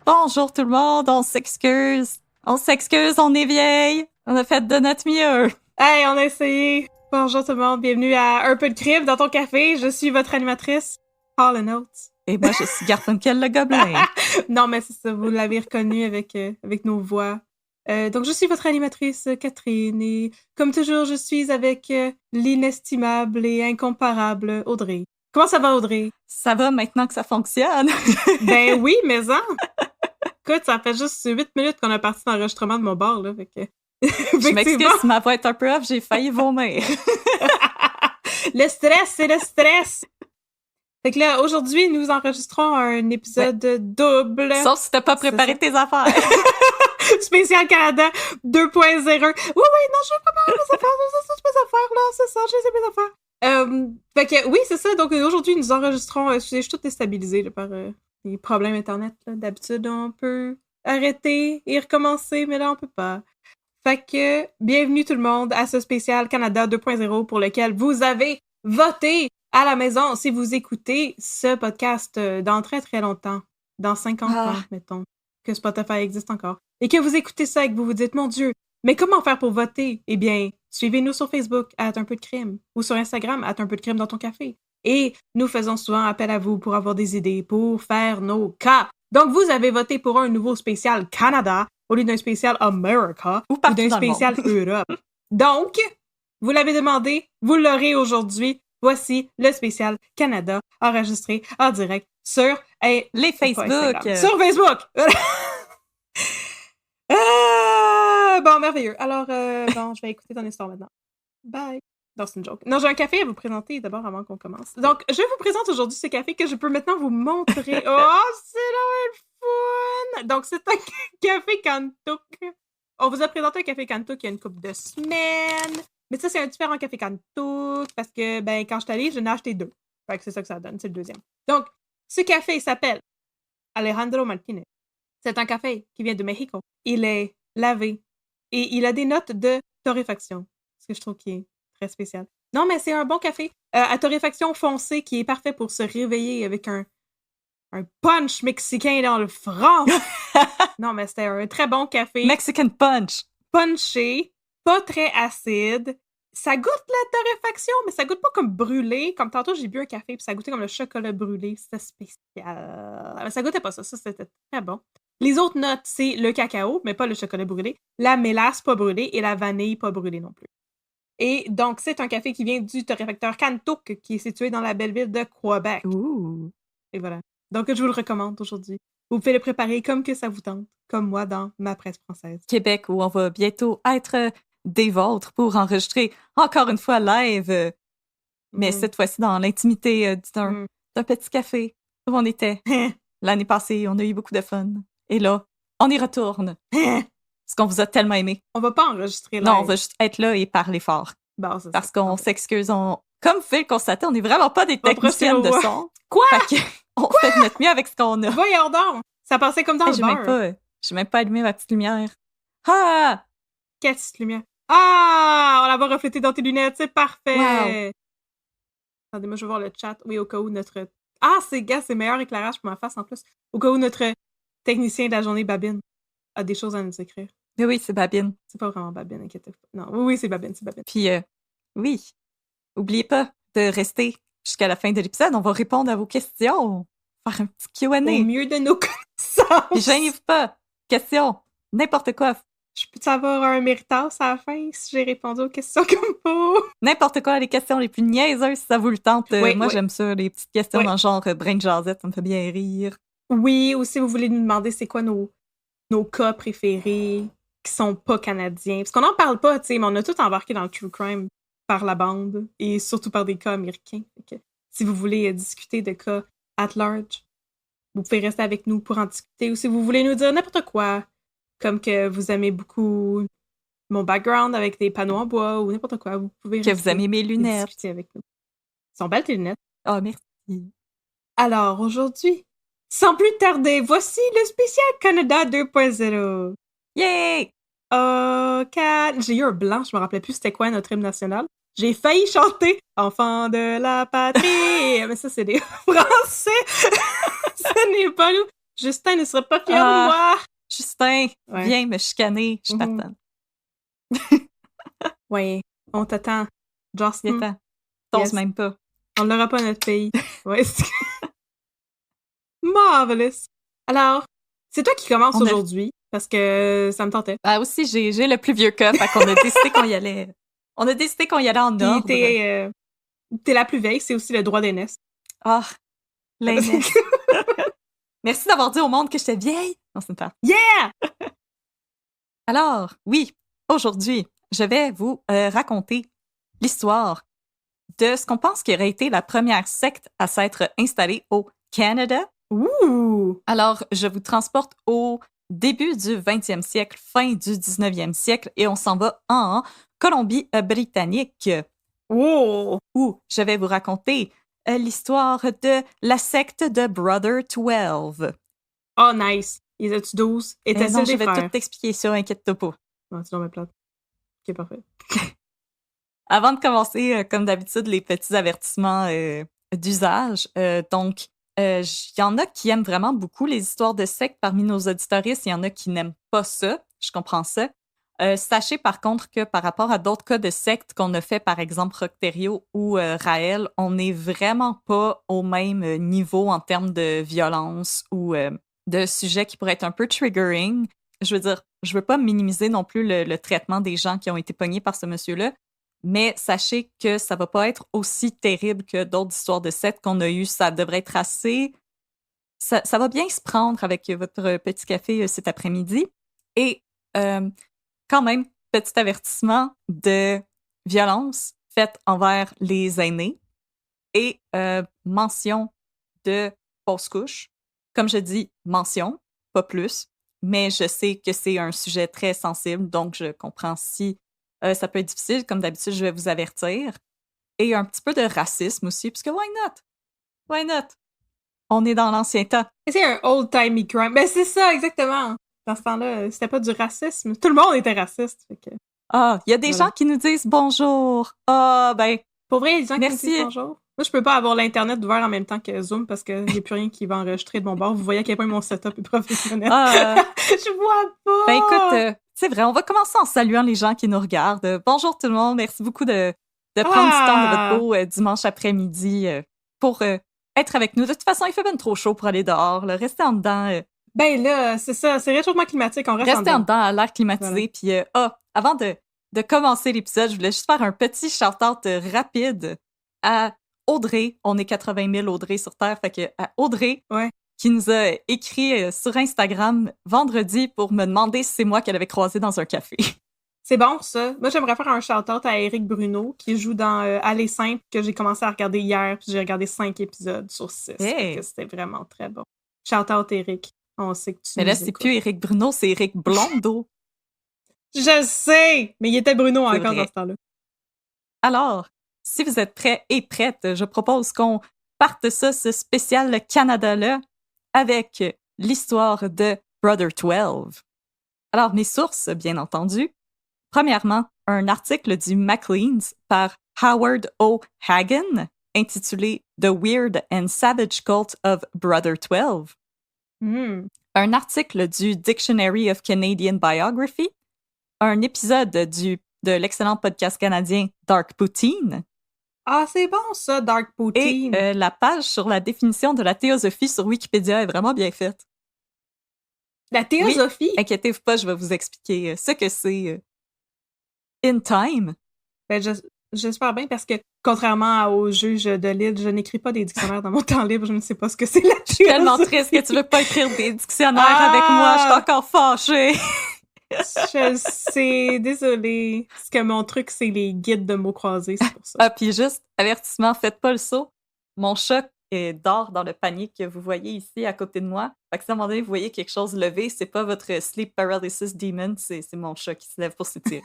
Bonjour tout le monde, on s'excuse. On est vieille. On a fait de notre mieux. Hey, on a essayé. Bonjour tout le monde, bienvenue à Un peu de crime dans ton café. Je suis votre animatrice, Hall & Oates. Et moi, je suis Garfunkel le gobelin. Non, mais c'est ça, vous l'avez reconnu avec nos voix. Donc, je suis votre animatrice, Catherine, et comme toujours, je suis avec l'inestimable et incomparable Audrey. Comment ça va, Audrey? Ça va maintenant que ça fonctionne. Ben oui, mais hein? Écoute, ça fait juste 8 minutes qu'on a parti l'enregistrement de mon bar, là, fait que... Je m'excuse si ma voix est un peu off, j'ai failli vomir. Le stress, c'est le stress! Fait que là, aujourd'hui, nous enregistrons un épisode double. Sauf si t'as pas préparé tes affaires. Spécial Canada 2.0. Oui, non, je veux pas parler mes affaires, c'est mes affaires, là, c'est ça, je sais mes affaires. Fait que, oui, c'est ça, donc aujourd'hui, nous enregistrons, je suis toute déstabilisée là, par les problèmes Internet, là. D'habitude, on peut arrêter et recommencer, mais là, on peut pas. Fait que, bienvenue tout le monde à ce spécial Canada 2.0 pour lequel vous avez voté à la maison si vous écoutez ce podcast dans très très longtemps, dans 50 ans, mettons, que Spotify existe encore, et que vous écoutez ça et que vous vous dites, mon Dieu, mais comment faire pour voter? Eh bien, suivez-nous sur Facebook, @ un peu de crime, ou sur Instagram, @ un peu de crime dans ton café. Et nous faisons souvent appel à vous pour avoir des idées, pour faire nos cas. Donc, vous avez voté pour un nouveau spécial Canada au lieu d'un spécial America ou d'un spécial Europe. Donc, vous l'avez demandé, vous l'aurez aujourd'hui. Voici le spécial Canada enregistré en direct sur les Facebook. Sur Facebook! Bon, merveilleux. Alors, bon, je vais écouter ton histoire maintenant. Bye. Non, c'est une joke. Non, j'ai un café à vous présenter d'abord avant qu'on commence. Donc, je vous présente aujourd'hui ce café que je peux maintenant vous montrer. Oh, c'est là fun! Donc, c'est un café Kantuk. On vous a présenté un café Kantuk il y a une couple de semaines. Mais ça, c'est un différent café Kantuk parce que, ben, quand je suis allée, j'en ai acheté 2. Fait que c'est ça que ça donne, c'est le deuxième. Donc, ce café s'appelle Alejandro Martinez. C'est un café qui vient de Mexico. Il est lavé et il a des notes de torréfaction, ce que je trouve qui est très spécial. Non, mais c'est un bon café à torréfaction foncée qui est parfait pour se réveiller avec un punch mexicain dans le front. Non, mais c'était un très bon café. Mexican punch. Punché, pas très acide. Ça goûte la torréfaction, mais ça goûte pas comme brûlé. Comme tantôt, j'ai bu un café, puis ça goûtait comme le chocolat brûlé. C'était spécial. Mais ça goûtait pas ça. Ça, c'était très bon. Les autres notes, c'est le cacao, mais pas le chocolat brûlé. La mélasse pas brûlée et la vanille pas brûlée non plus. Et donc, c'est un café qui vient du torréfacteur Kantuk, qui est situé dans la belle ville de Québec. Ouh. Et voilà. Donc, je vous le recommande aujourd'hui. Vous pouvez le préparer comme que ça vous tente, comme moi dans ma presse française. Québec, où on va bientôt être des vôtres pour enregistrer encore une fois live, mais cette fois-ci dans l'intimité d'un petit café où on était l'année passée. On a eu beaucoup de fun. Et là, on y retourne. Parce qu'on vous a tellement aimé. On va pas enregistrer live. Non, on va juste être là et parler fort. Bon, c'est parce ça. qu'on s'excuse. Comme vous pouvez le constater, on n'est vraiment pas des techniciennes de son. Quoi? On fait notre mieux avec ce qu'on a. Voyons donc! Ça passait comme dans le beurre. J'ai même pas allumé ma petite lumière. Ah! Quelle petite lumière? Ah! On la va refléter dans tes lunettes, c'est parfait! Wow. Attendez, moi je vais voir le chat. Oui, au cas où notre... Ah, c'est meilleur éclairage pour ma face en plus. Au cas où notre technicien de la journée, Babine, a des choses à nous écrire. Mais oui, c'est Babine. C'est pas vraiment Babine, inquiétez-vous pas. Non, oui, c'est Babine. Puis, oui, oubliez pas de rester jusqu'à la fin de l'épisode. On va répondre à vos questions. Faire un petit Q&A. Au mieux de nos connaissances. Puis gênez-vous pas. Questions. N'importe quoi. Je peux avoir un méritas à la fin si j'ai répondu aux questions comme faut? N'importe quoi, les questions les plus niaiseuses si ça vous le tente. Moi, j'aime ça, les petites questions dans le genre brain jasette, ça me fait bien rire. Oui, ou si vous voulez nous demander c'est quoi nos cas préférés qui sont pas canadiens. Parce qu'on n'en parle pas, tu sais, mais on a tout embarqué dans le true crime par la bande et surtout par des cas américains. Fait que, si vous voulez discuter de cas at large, vous pouvez rester avec nous pour en discuter. Ou si vous voulez nous dire n'importe quoi, comme que vous aimez beaucoup mon background avec des panneaux en bois ou n'importe quoi, vous pouvez que vous aimez mes lunettes. Discuter avec nous. Sont belles tes lunettes. Oh, merci. Alors, aujourd'hui, sans plus tarder, voici le spécial Canada 2.0. Yay! Oh, j'ai eu un blanc, je me rappelais plus c'était quoi notre hymne national. J'ai failli chanter « Enfant de la patrie », mais ça, c'est des Français. Ce n'est pas nous. Justin ne serait pas fier de moi. Justin, viens me chicaner, je t'attends. Oui, on t'attend. Justin. Viens-t'en. T'oses même pas. On l'aura pas notre pays. Ouais, c'est... Marvelous. Alors, c'est toi qui commence aujourd'hui, parce que ça me tentait. Ah aussi, j'ai le plus vieux cas, fait qu'on a décidé qu'on y allait. On a décidé qu'on y allait en ordre. T'es la plus vieille, c'est aussi le droit d'aînesse. Ah, l'aînesse. Merci d'avoir dit au monde que j'étais vieille. Non, c'est pas. Yeah! Alors, oui, aujourd'hui, je vais vous raconter l'histoire de ce qu'on pense qui aurait été la première secte à s'être installée au Canada. Ouh! Alors, je vous transporte au début du 20e siècle, fin du 19e siècle, et on s'en va en Colombie-Britannique. Oh! Où je vais vous raconter l'histoire de la secte de Brother 12. Oh, nice! Ils étaient 12? Non, je vais tout t'expliquer ça, inquiète-toi pas. Non, tu m'as plate. Ok, parfait. Avant de commencer, comme d'habitude, les petits avertissements d'usage. Donc, il y en a qui aiment vraiment beaucoup les histoires de sectes parmi nos auditoristes. Il y en a qui n'aiment pas ça. Je comprends ça. Sachez par contre que par rapport à d'autres cas de sectes qu'on a fait, par exemple Rocterio ou Raël, on n'est vraiment pas au même niveau en termes de violence ou de sujets qui pourraient être un peu triggering. Je veux dire, je veux pas minimiser non plus le traitement des gens qui ont été pognés par ce monsieur-là, mais sachez que ça va pas être aussi terrible que d'autres histoires de sectes qu'on a eues. Ça devrait être assez... Ça va bien se prendre avec votre petit café cet après-midi. Et quand même, petit avertissement de violence faite envers les aînés et mention de fausse couche. Comme je dis, mention, pas plus, mais je sais que c'est un sujet très sensible, donc je comprends si ça peut être difficile. Comme d'habitude, je vais vous avertir. Et un petit peu de racisme aussi, puisque why not? Why not? On est dans l'ancien temps. C'est un old-timey crime. Ben, c'est ça, exactement. Dans ce temps-là, c'était pas du racisme. Tout le monde était raciste. Fait que... Ah, il y a des gens qui nous disent bonjour. Ah, ben. Pour vrai, il y a des gens qui nous disent bonjour. Moi, je peux pas avoir l'Internet ouvert en même temps que Zoom parce qu'il n'y a plus rien qui va enregistrer de mon bord. Vous voyez à quel point mon setup est professionnel. Je vois pas! Ben écoute, c'est vrai, on va commencer en saluant les gens qui nous regardent. Bonjour tout le monde, merci beaucoup de prendre du temps de votre beau dimanche après-midi pour être avec nous. De toute façon, il fait bien trop chaud pour aller dehors. Là. Restez en dedans. Ben là, c'est ça, c'est réchauffement climatique, on reste en dedans. Restez en dedans à l'air climatisé. Puis, avant de commencer l'épisode, je voulais juste faire un petit shout-out rapide à Audrey. On est 80 000 Audrey sur Terre. Fait que à Audrey, qui nous a écrit sur Instagram vendredi pour me demander si c'est moi qu'elle avait croisé dans un café. C'est bon, ça. Moi, j'aimerais faire un shout-out à Éric Bruno, qui joue dans Aller Simple, que j'ai commencé à regarder hier, puis j'ai regardé 5 épisodes sur 6. Hey. C'était vraiment très bon. Shout-out, Éric. On sait que tu Mais là, c'est plus Éric Bruno, c'est Éric Blondeau. Je sais! Mais il était Bruno encore dans ce temps-là. Alors, si vous êtes prêts et prêtes, je propose qu'on parte ça, ce spécial Canada-là, avec l'histoire de Brother 12. Alors, mes sources, bien entendu. Premièrement, un article du Maclean's par Howard O. Hagen, intitulé The Weird and Savage Cult of Brother 12. Un article du Dictionary of Canadian Biography. Un épisode de l'excellent podcast canadien Dark Poutine. Ah, c'est bon ça, Dark Poutine. Et la page sur la définition de la théosophie sur Wikipédia est vraiment bien faite. La théosophie? Oui, inquiétez-vous pas, je vais vous expliquer ce que c'est in time. Ben, j'espère bien parce que, contrairement au juge de Lille, je n'écris pas des dictionnaires dans mon temps libre. Je ne sais pas ce que c'est la théosophie. Je suis tellement triste que tu veux pas écrire des dictionnaires avec moi. Je suis encore fâchée. Je sais, désolée. Parce que mon truc, c'est les guides de mots croisés, c'est pour ça. Ah, puis juste, avertissement, faites pas le saut. Mon chat dort dans le panier que vous voyez ici à côté de moi. Fait que si à un moment donné, vous voyez quelque chose lever, c'est pas votre sleep paralysis demon, c'est mon chat qui se lève pour s'étirer.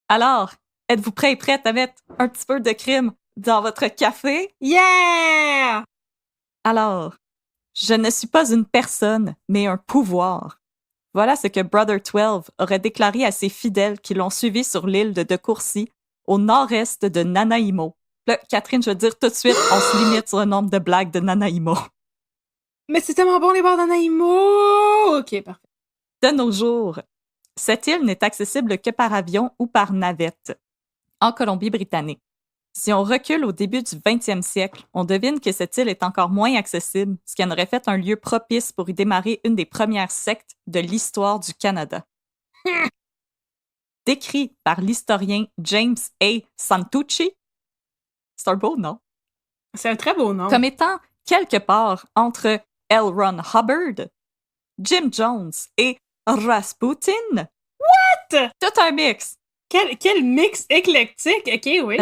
Alors, êtes-vous prêts et prêtes à mettre un petit peu de crime dans votre café? Yeah! Alors, je ne suis pas une personne, mais un pouvoir. Voilà ce que Brother 12 aurait déclaré à ses fidèles qui l'ont suivi sur l'île de Courcy, au nord-est de Nanaimo. Là, Catherine, je veux dire tout de suite, on se limite sur le nombre de blagues de Nanaimo. Mais c'est tellement bon les bords d'Anaïmo! Ok, parfait. De nos jours, cette île n'est accessible que par avion ou par navette, en Colombie-Britannique. Si on recule au début du 20e siècle, on devine que cette île est encore moins accessible, ce qui en aurait fait un lieu propice pour y démarrer une des premières sectes de l'histoire du Canada. Décrit par l'historien James A. Santucci, c'est un beau nom, C'est un très beau nom. comme étant quelque part entre L. Ron Hubbard, Jim Jones et Rasputin. What? Tout un mix. Quel mix éclectique! Ok, oui.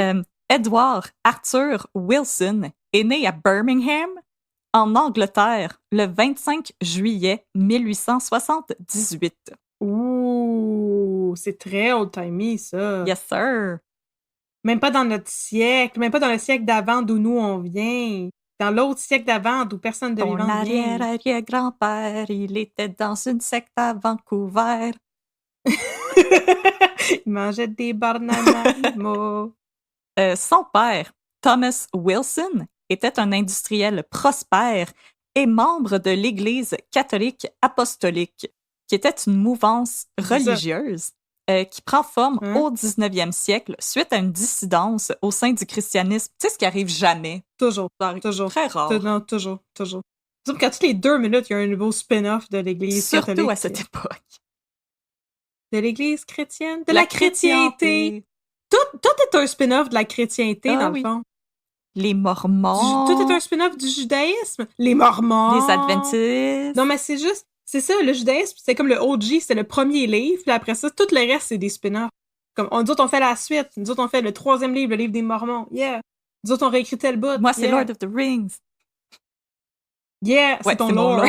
Edward Arthur Wilson est né à Birmingham, en Angleterre, le 25 juillet 1878. Ouh, c'est très old-timey, ça. Yes, sir. Même pas dans notre siècle, même pas dans le siècle d'avant d'où nous on vient. Dans l'autre siècle d'avant d'où personne de Ton vivant vient. arrière-arrière-grand-père, il était dans une secte à Vancouver. Il mangeait des bananes. Son père, Thomas Wilson, était un industriel prospère et membre de l'Église catholique apostolique, qui était une mouvance religieuse qui prend forme au 19e siècle suite à une dissidence au sein du christianisme. Tu sais, ce qui arrive jamais. Toujours. Très rare. Non, toujours. Quand toutes les 2 minutes, il y a un nouveau spin-off de l'Église catholique. Surtout à cette époque. De l'Église chrétienne? De la chrétienté! Tout est un spin-off de la chrétienté, dans le fond. Les Mormons. Tout est un spin-off du judaïsme. Les Mormons. Les Adventistes. Non, mais c'est ça, le judaïsme, c'est comme le OG, c'est le premier livre, puis après ça, tout le reste, c'est des spin-offs. Comme, nous autres, on fait la suite. Nous autres, on fait le 3e livre, le livre des Mormons. Yeah. Nous autres, on réécrit tel bout. Moi, c'est Lord of the Rings. Yeah, c'est ton lore.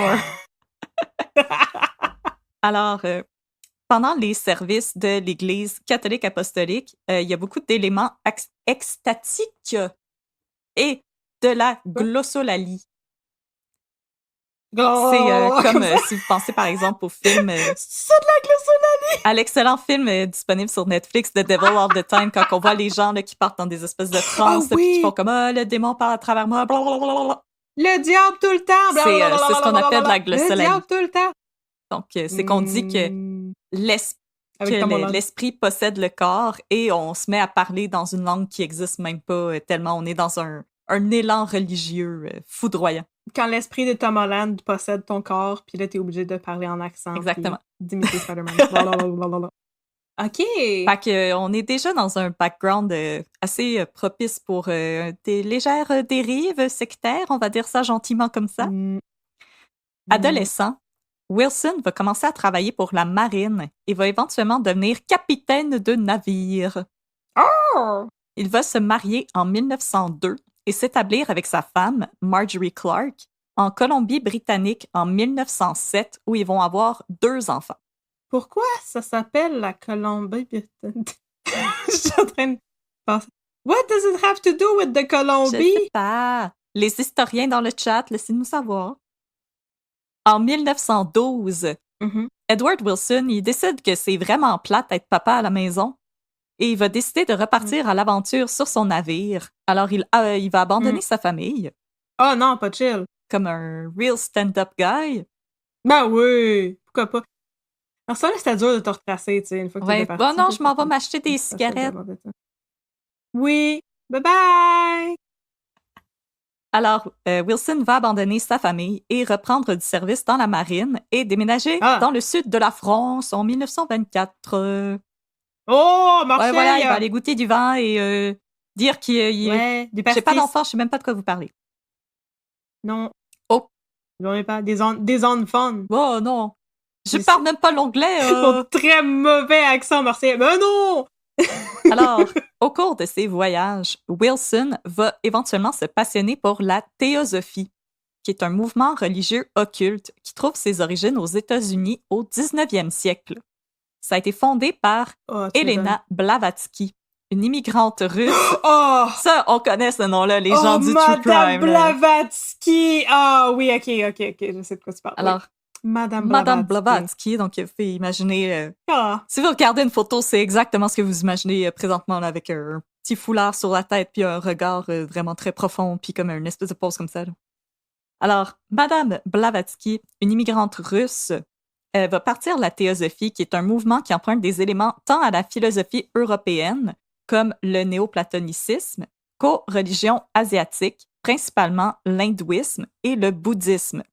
Alors, pendant les services de l'Église catholique apostolique, il y a beaucoup d'éléments extatiques et de la glossolalie. C'est comme si vous pensez par exemple au film... c'est de la glossolalie! À l'excellent film disponible sur Netflix, The Devil All the Time, quand on voit les gens là, qui partent dans des espèces de transe, puis qui font comme « le démon parle à travers moi, blablabla. » Le diable tout le temps! C'est ce qu'on appelle la glossolalie. Le diable tout le temps! Donc, c'est qu'on dit que l'esprit possède le corps et on se met à parler dans une langue qui n'existe même pas tellement on est dans un élan religieux foudroyant. Quand l'esprit de Tom Holland possède ton corps, puis là, t'es obligé de parler en accent. Exactement. D'imiter Spider-Man. OK! Fait qu'on est déjà dans un background assez propice pour des légères dérives sectaires, on va dire ça gentiment comme ça. Adolescent, Wilson va commencer à travailler pour la marine et va éventuellement devenir capitaine de navire. Oh! Il va se marier en 1902 et s'établir avec sa femme, Marjorie Clark, en Colombie-Britannique en 1907, où ils vont avoir 2 enfants. Pourquoi ça s'appelle la Colombie-Britannique? Je suis en train de penser. What does it have to do with the Colombie? Je sais pas. Les historiens dans le chat, laissez-nous savoir. En 1912, Edward Wilson, il décide que c'est vraiment plate d'être papa à la maison et il va décider de repartir à l'aventure sur son navire. Alors, il va abandonner sa famille. Oh non, pas chill. Comme un real stand-up guy. Ben oui, pourquoi pas. Alors ça, là, c'était dur de te retracer, tu sais, une fois que t'es parti. Bon, non, je m'en vais m'acheter des cigarettes. Oui, bye-bye! Alors, Wilson va abandonner sa famille et reprendre du service dans la marine et déménager dans le sud de la France en 1924. Oh, Marseille! Ouais, voilà, il va aller goûter du vin et dire qu'il... J'ai pas d'enfant, je sais même pas de quoi vous parlez. Non. Oh! J'en ai pas. Des enfants. Oh non! Je parle même pas l'anglais. Très mauvais accent marseillais. Mais non! Alors, au cours de ses voyages, Wilson va éventuellement se passionner pour la théosophie, qui est un mouvement religieux occulte qui trouve ses origines aux États-Unis au 19e siècle. Ça a été fondé par Elena Blavatsky, une immigrante russe. Oh! Ça, on connaît ce nom-là, les gens du true crime. Madame Blavatsky! Ah oui, ok, je sais de quoi tu parles. Alors, oui. Madame Blavatsky, donc vous pouvez imaginer... Si vous regardez une photo, c'est exactement ce que vous imaginez présentement, là, avec un petit foulard sur la tête, puis un regard vraiment très profond, puis comme une espèce de pose comme ça. Là. Alors, Madame Blavatsky, une immigrante russe, va partir de la théosophie, qui est un mouvement qui emprunte des éléments tant à la philosophie européenne, comme le néoplatonicisme, qu'aux religions asiatiques, principalement l'hindouisme et le bouddhisme.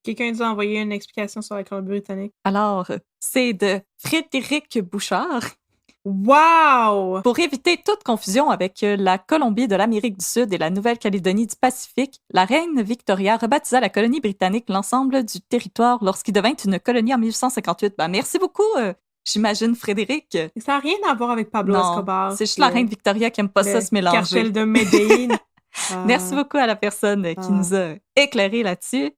Quelqu'un nous a envoyé une explication sur la Colombie-Britannique. Alors, c'est de Frédéric Bouchard. Wow! Pour éviter toute confusion avec la Colombie de l'Amérique du Sud et la Nouvelle-Calédonie du Pacifique, la reine Victoria rebaptisa la colonie britannique l'ensemble du territoire lorsqu'il devint une colonie en 1858. Ben, merci beaucoup, j'imagine, Frédéric. Ça n'a rien à voir avec Pablo Escobar. C'est juste la reine Victoria qui aime pas ça se mélanger. Cartel de Medellín. Merci beaucoup à la personne qui nous a éclairé là-dessus.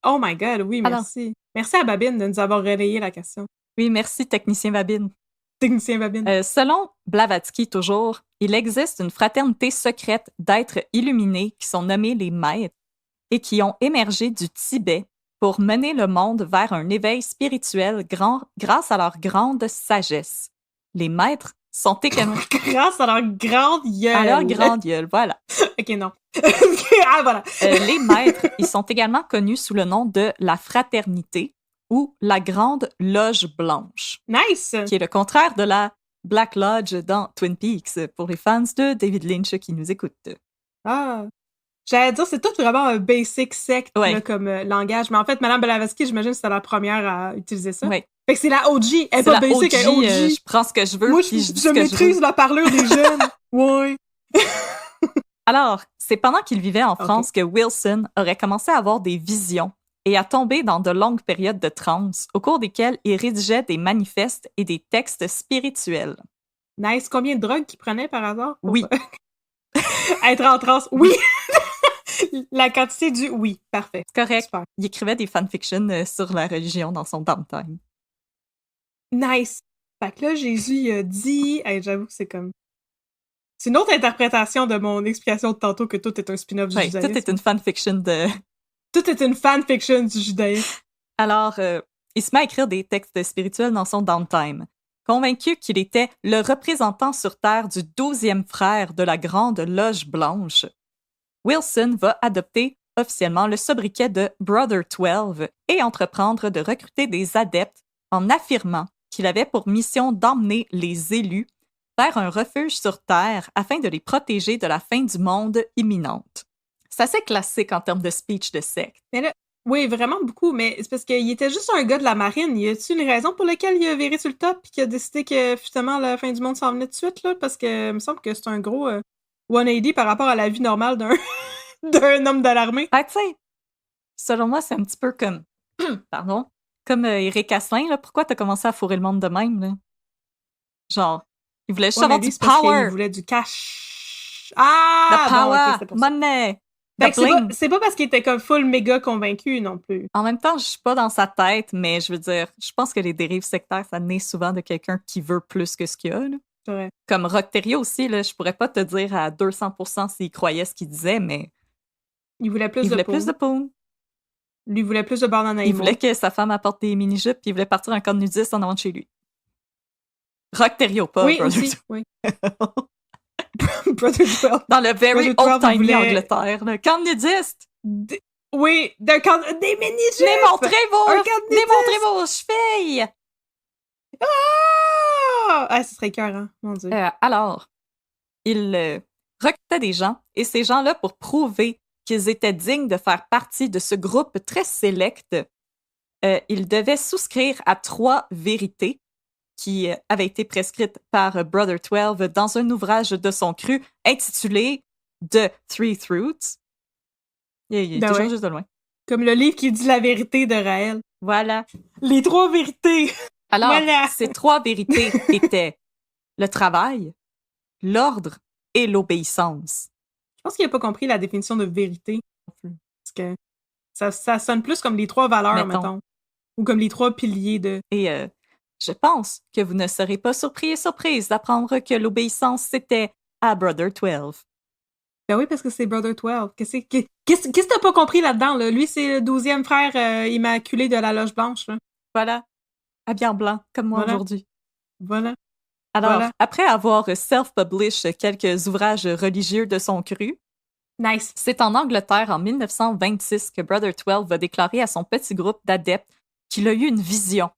Oh my God, oui, merci. Alors, merci à Babine de nous avoir relayé la question. Oui, merci, technicien Babine. Technicien Babine. Selon Blavatsky, toujours, il existe une fraternité secrète d'êtres illuminés qui sont nommés les maîtres et qui ont émergé du Tibet pour mener le monde vers un éveil spirituel grâce à leur grande sagesse. Les maîtres sont également... grâce à leur grande gueule. À leur grande gueule, voilà. OK, non. Voilà. Les maîtres, ils sont également connus sous le nom de la fraternité ou la Grande Loge Blanche. Nice! Qui est le contraire de la Black Lodge dans Twin Peaks, pour les fans de David Lynch qui nous écoutent. Ah! J'allais dire, c'est tout vraiment un basic secte là, comme langage. Mais en fait, Madame Blavatsky, j'imagine que c'était la première à utiliser ça. Ouais. Fait que c'est la OG. Elle est pas basic, elle est OG. Je prends ce que je veux. Moi, puis je dis je maîtrise la parlure des jeunes. Ouais. Alors, c'est pendant qu'il vivait en France que Wilson aurait commencé à avoir des visions et à tomber dans de longues périodes de transe, au cours desquelles il rédigeait des manifestes et des textes spirituels. Nice. Combien de drogues qu'il prenait par hasard? Oui. Être en transe, oui! La quantité du oui, parfait. C'est correct. Super. Il écrivait des fanfictions sur la religion dans son downtime. Nice! Fait que là, Jésus, il a dit... Hey, j'avoue que c'est comme... C'est une autre interprétation de mon explication de tantôt que tout est un spin-off du judaïsme. Tout est une fanfiction de... Tout est une fanfiction du judaïsme. Alors, il se met à écrire des textes spirituels dans son downtime, convaincu qu'il était le représentant sur Terre du 12e frère de la Grande Loge Blanche. Wilson va adopter officiellement le sobriquet de Brother 12 et entreprendre de recruter des adeptes en affirmant qu'il avait pour mission d'emmener les élus vers un refuge sur Terre afin de les protéger de la fin du monde imminente. C'est assez classique en termes de speech de secte. Mais là, oui, vraiment beaucoup, mais c'est parce qu'il était juste un gars de la marine. Y a-t-il une raison pour laquelle il a viré sur le top et qu'il a décidé que finalement la fin du monde s'en venait de suite, là? Parce que il me semble que c'est un gros 180 par rapport à la vie normale d'un homme de l'armée. Ah, tu sais, selon moi, c'est un petit peu comme... Pardon? Comme Éric Asselin, là. Pourquoi t'as commencé à fourrer le monde de même, là? Genre, il voulait juste avoir du power. Il voulait du cash. Ah! The power! Bon, okay, money! C'est pas parce qu'il était comme full méga convaincu non plus. En même temps, je suis pas dans sa tête, mais je veux dire, je pense que les dérives sectaires, ça naît souvent de quelqu'un qui veut plus que ce qu'il a, là. C'est vrai. Comme Rock-Thériault aussi, là, je pourrais pas te dire à 200% s'il croyait ce qu'il disait, mais... Il voulait plus de poon. Lui voulait plus de bandes en Il voulait que sa femme apporte des mini-jupes, puis il voulait partir en camp de nudiste en avant de chez lui. Rock-Thériault, pas oui, Brother aussi, oui. Brother 12. Dans le very old-timey Angleterre, le camp nudiste. Oui, des mini-jupes! Démontrez vos chevilles! Ah, ce serait écœurant, mon Dieu. Alors, il recrutait des gens, et ces gens-là, pour prouver qu'ils étaient dignes de faire partie de ce groupe très sélect, ils devaient souscrire à 3 vérités qui avaient été prescrites par Brother 12 dans un ouvrage de son cru intitulé The Three Truths. Il est toujours juste de loin. Comme le livre qui dit la vérité de Raël. Voilà. Les 3 vérités. Alors, voilà. Ces 3 vérités étaient le travail, l'ordre et l'obéissance. Je pense qu'il n'a pas compris la définition de vérité. Parce que ça sonne plus comme les 3 valeurs, mettons. Ou comme les 3 piliers de... Et je pense que vous ne serez pas surpris et surprise d'apprendre que l'obéissance, c'était à Brother 12. Ben oui, parce que c'est Brother 12. Qu'est-ce que t'as pas compris là-dedans, là? Lui, c'est le 12e frère immaculé de la Loge Blanche, là. Voilà. Habillé en blanc, comme moi aujourd'hui. Voilà. Alors, après avoir self-publish quelques ouvrages religieux de son cru, nice. C'est en Angleterre, en 1926, que Brother 12 va déclarer à son petit groupe d'adeptes qu'il a eu une vision.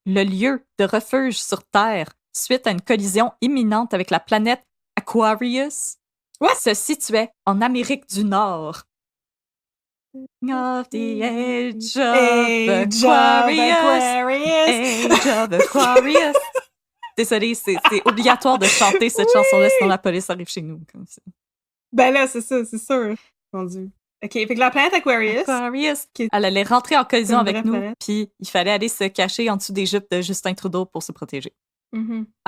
Le lieu de refuge sur Terre, suite à une collision imminente avec la planète Aquarius, se situait en Amérique du Nord. Of the age of Aquarius. Age of Aquarius. Désolée, c'est obligatoire de chanter cette chanson-là, sinon la police arrive chez nous. Comme ça. Ben là, c'est ça, c'est sûr. Mon Dieu. OK, fait que la planète Aquarius... Elle allait rentrer en collision avec nous, puis il fallait aller se cacher en dessous des jupes de Justin Trudeau pour se protéger.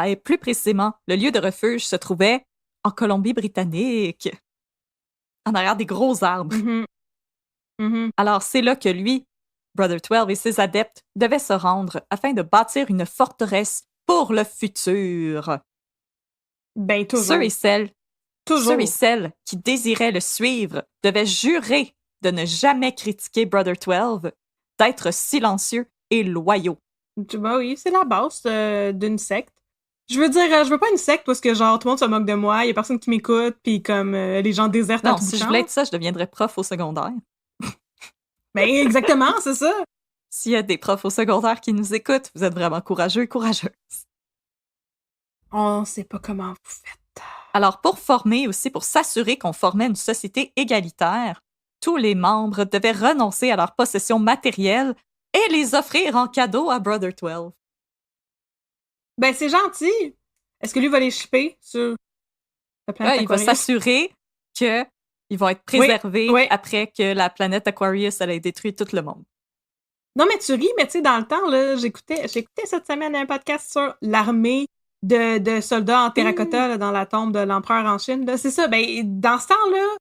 Et plus précisément, le lieu de refuge se trouvait en Colombie-Britannique, en arrière des gros arbres. Alors, c'est là que lui, Brother 12 et ses adeptes devaient se rendre afin de bâtir une forteresse pour le futur. Ben, toujours. Ceux et celles qui désiraient le suivre devaient jurer de ne jamais critiquer Brother 12, d'être silencieux et loyaux. Ben oui, c'est la base d'une secte. Je veux dire, je veux pas une secte parce que genre tout le monde se moque de moi, il y a personne qui m'écoute, puis comme les gens désertent à tout si je voulais être ça, je deviendrais prof au secondaire. Ben exactement, c'est ça. S'il y a des profs au secondaire qui nous écoutent, vous êtes vraiment courageux et courageuses. On sait pas comment vous faites. Alors, pour s'assurer qu'on formait une société égalitaire, tous les membres devaient renoncer à leurs possessions matérielles et les offrir en cadeau à Brother 12. Ben, c'est gentil. Est-ce que lui va les shipper sur la planète Aquarius? Il va s'assurer qu'ils vont être préservés après que la planète Aquarius ait détruit tout le monde. Non, mais tu ris, mais tu sais, dans le temps, là, j'écoutais cette semaine un podcast sur l'armée de soldats en terracotta là, dans la tombe de l'empereur en Chine. Là. C'est ça, ben, dans ce temps-là,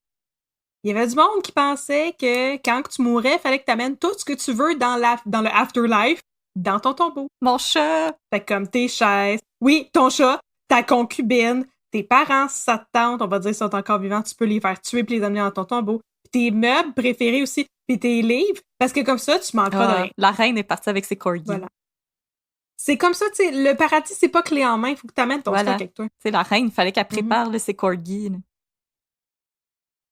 il y avait du monde qui pensait que quand tu mourrais, il fallait que tu amènes tout ce que tu veux dans le afterlife dans ton tombeau. Mon chat! Fait comme tes chaises. Oui, ton chat, ta concubine, tes parents, si ça te tente, on va dire, sont encore vivants, tu peux les faire tuer puis les amener dans ton tombeau. Tes meubles préférés aussi, puis tes livres, parce que comme ça, tu manqueras de rien. La reine est partie avec ses corgis. Voilà. C'est comme ça, tu sais, le paradis, c'est pas clé en main, il faut que tu amènes ton stock avec toi. Tu sais, la reine, il fallait qu'elle prépare ses corgis.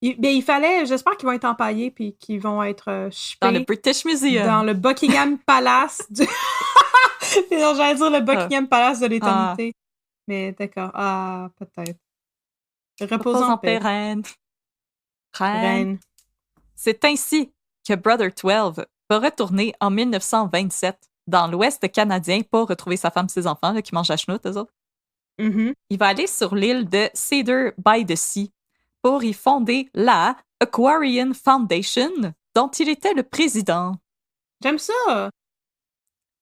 Il fallait, j'espère qu'ils vont être empaillés puis qu'ils vont être shippés. Dans le British Museum. Dans le Buckingham Palace du... Non, j'allais dire le Buckingham Palace de l'éternité. Mais d'accord. Ah, peut-être. Repose en paix. Reine. C'est ainsi que Brother 12 va retourner en 1927 dans l'Ouest canadien pour retrouver sa femme et ses enfants là, qui mangent la chenoute, eux autres. Il va aller sur l'île de Cedar by the Sea pour y fonder la Aquarian Foundation, dont il était le président. J'aime ça!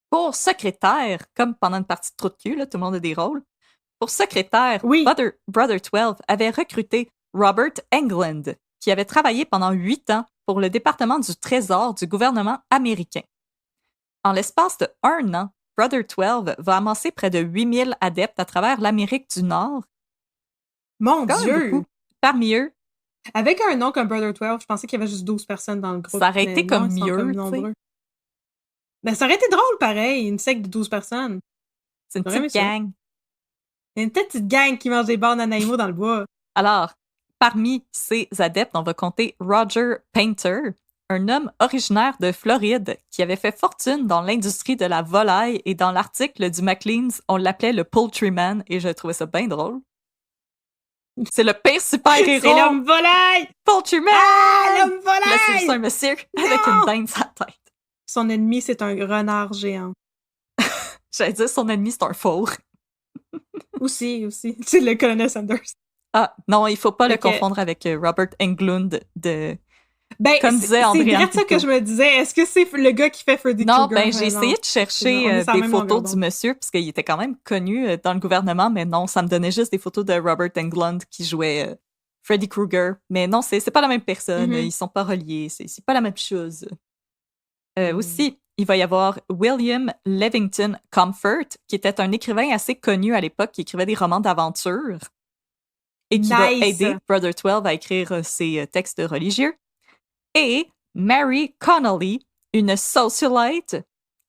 Pour secrétaire, comme pendant une partie de trou de cul, là, tout le monde a des rôles. Pour secrétaire, Brother 12 avait recruté Robert Englund, qui avait travaillé pendant 8 ans pour le département du Trésor du gouvernement américain. En l'espace de 1 an, Brother 12 va amasser près de 8000 adeptes à travers l'Amérique du Nord. Mon Dieu! Beaucoup. Parmi eux... Avec un nom comme Brother 12, je pensais qu'il y avait juste 12 personnes dans le groupe. Ça aurait été comme mieux, Ben, ça aurait été drôle, pareil, une secte de 12 personnes. C'est une petite gang. Une petite gang qui mange des bornes d'animaux dans le bois. Alors, parmi ces adeptes, on va compter Roger Painter, un homme originaire de Floride qui avait fait fortune dans l'industrie de la volaille, et dans l'article du Maclean's, on l'appelait le Poultryman, et je trouvais ça bien drôle. C'est le pire super-héros! C'est l'homme volaille! Poultryman! Ah, l'homme volaille! Là, c'est juste un monsieur avec une dinde sur la tête. Son ennemi, c'est un renard géant. J'allais dire son ennemi, c'est un four. aussi. C'est le colonel Sanders. Ah, non, il faut pas le confondre avec Robert Englund de Ben, Comme disait André. C'est vrai ça que je me disais. Est-ce que c'est le gars qui fait Freddy Krueger? Non, ben j'ai essayé de chercher des photos du monsieur, puisqu'il était quand même connu dans le gouvernement, mais non, ça me donnait juste des photos de Robert Englund qui jouait Freddy Krueger. Mais non, c'est pas la même personne, ils sont pas reliés, c'est pas la même chose. Aussi, il va y avoir William Levington Comfort, qui était un écrivain assez connu à l'époque, qui écrivait des romans d'aventure et qui va aider Brother 12 à écrire ses textes religieux. Et Mary Connolly, une socialite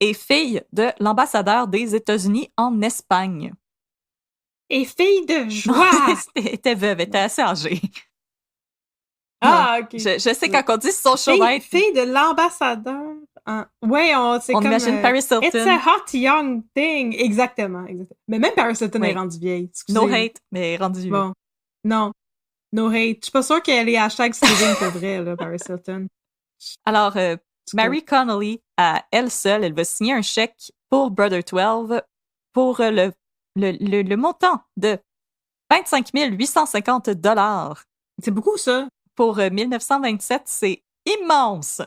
et fille de l'ambassadeur des États-Unis en Espagne. Et fille de joie! Elle était veuve, elle était assez âgée. Ah, OK. Je sais quand on dit socialite... Fille de l'ambassadeur. Ouais, c'est comme... On imagine Paris Hilton. It's a hot young thing. Exactement. Mais même Paris Hilton est rendue vieille. Excusez. No hate, mais rendue. Bon. Non. No hate. Je suis pas sûre qu'elle est #Steven pour vrai, là, Paris Hilton. Alors, Mary Connolly, à elle seule, elle va signer un chèque pour Brother 12 pour le montant de 25 850 $. C'est beaucoup, ça. Pour 1927, c'est immense.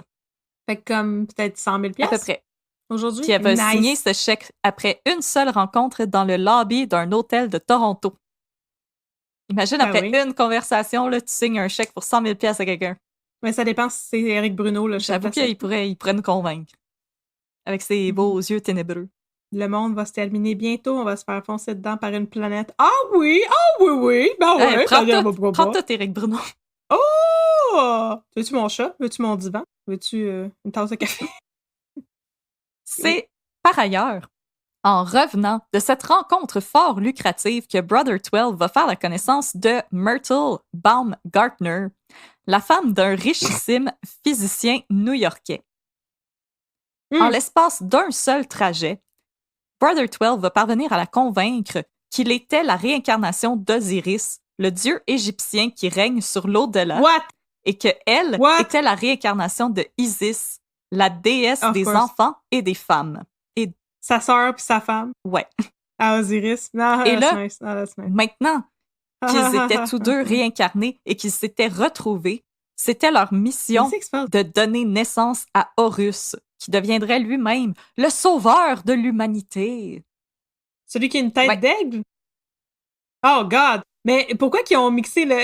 Fait que comme peut-être 100 000 $. À peu près. Aujourd'hui. Puis elle va signer ce chèque après une seule rencontre dans le lobby d'un hôtel de Toronto. Imagine, après une conversation, là, tu signes un chèque pour 100 000 $ à quelqu'un. Mais ça dépend si c'est Éric Bruno. Là, j'avoue qu'il pourrait nous convaincre. Avec ses beaux yeux ténébreux. Le monde va se terminer bientôt. On va se faire foncer dedans par une planète. Ah oui! Ben ouais! Prends-toi, Éric Bruno. Oh! Veux-tu mon chat? Veux-tu mon divan? Veux-tu une tasse de café? C'est, par ailleurs, en revenant de cette rencontre fort lucrative que Brother 12 va faire la connaissance de Myrtle Baumgartner, la femme d'un richissime physicien new-yorkais. En l'espace d'un seul trajet, Brother 12 va parvenir à la convaincre qu'il était la réincarnation d'Osiris, le dieu égyptien qui règne sur l'au-delà, et qu'elle était la réincarnation de Isis, la déesse des enfants et des femmes. Et sa sœur puis sa femme. Ouais. À Osiris. No, et là, nice. maintenant qu'ils étaient tous deux réincarnés et qu'ils s'étaient retrouvés, c'était leur mission de donner naissance à Horus, qui deviendrait lui-même le sauveur de l'humanité. Celui qui a une tête d'aigle? Oh God! Mais pourquoi qu'ils ont mixé les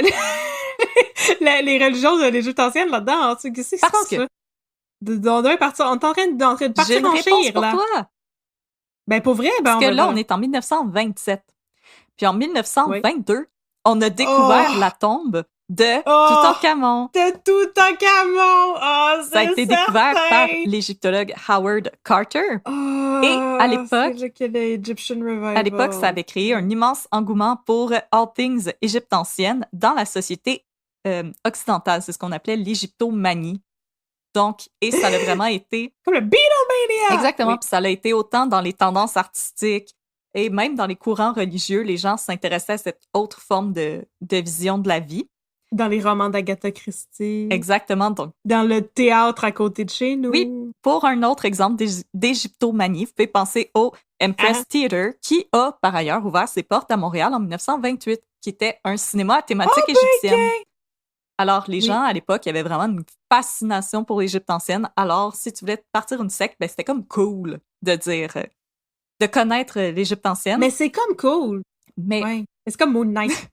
religions de l'Égypte ancienne là-dedans? Qu'est-ce qui se passe, là? On est en train de partir en chire, là. Toi. Ben, pour vrai, Parce que là, on est en 1927. Puis en 1922, on a découvert la tombe de Toutankhamon. De Toutankhamon! Oh, ça a été découvert par l'égyptologue Howard Carter. Et à l'époque, ça avait créé un immense engouement pour all things égypte ancienne dans la société occidentale. C'est ce qu'on appelait l'égyptomanie. Donc, et ça a vraiment été... Comme le Beatlemania! Exactement, puis ça l'a été autant dans les tendances artistiques et même dans les courants religieux, les gens s'intéressaient à cette autre forme de vision de la vie. Dans les romans d'Agatha Christie. Exactement. Donc, dans le théâtre à côté de chez nous. Oui, pour un autre exemple d'égyptomanie, vous pouvez penser au Empress Theatre, qui a par ailleurs ouvert ses portes à Montréal en 1928, qui était un cinéma à thématique égyptienne. Alors, les gens, à l'époque, il y avait vraiment une fascination pour l'Égypte ancienne. Alors, si tu voulais partir une secte, ben, c'était comme cool de dire, de connaître l'Égypte ancienne. Mais c'est comme cool. Mais c'est comme Moon Knight.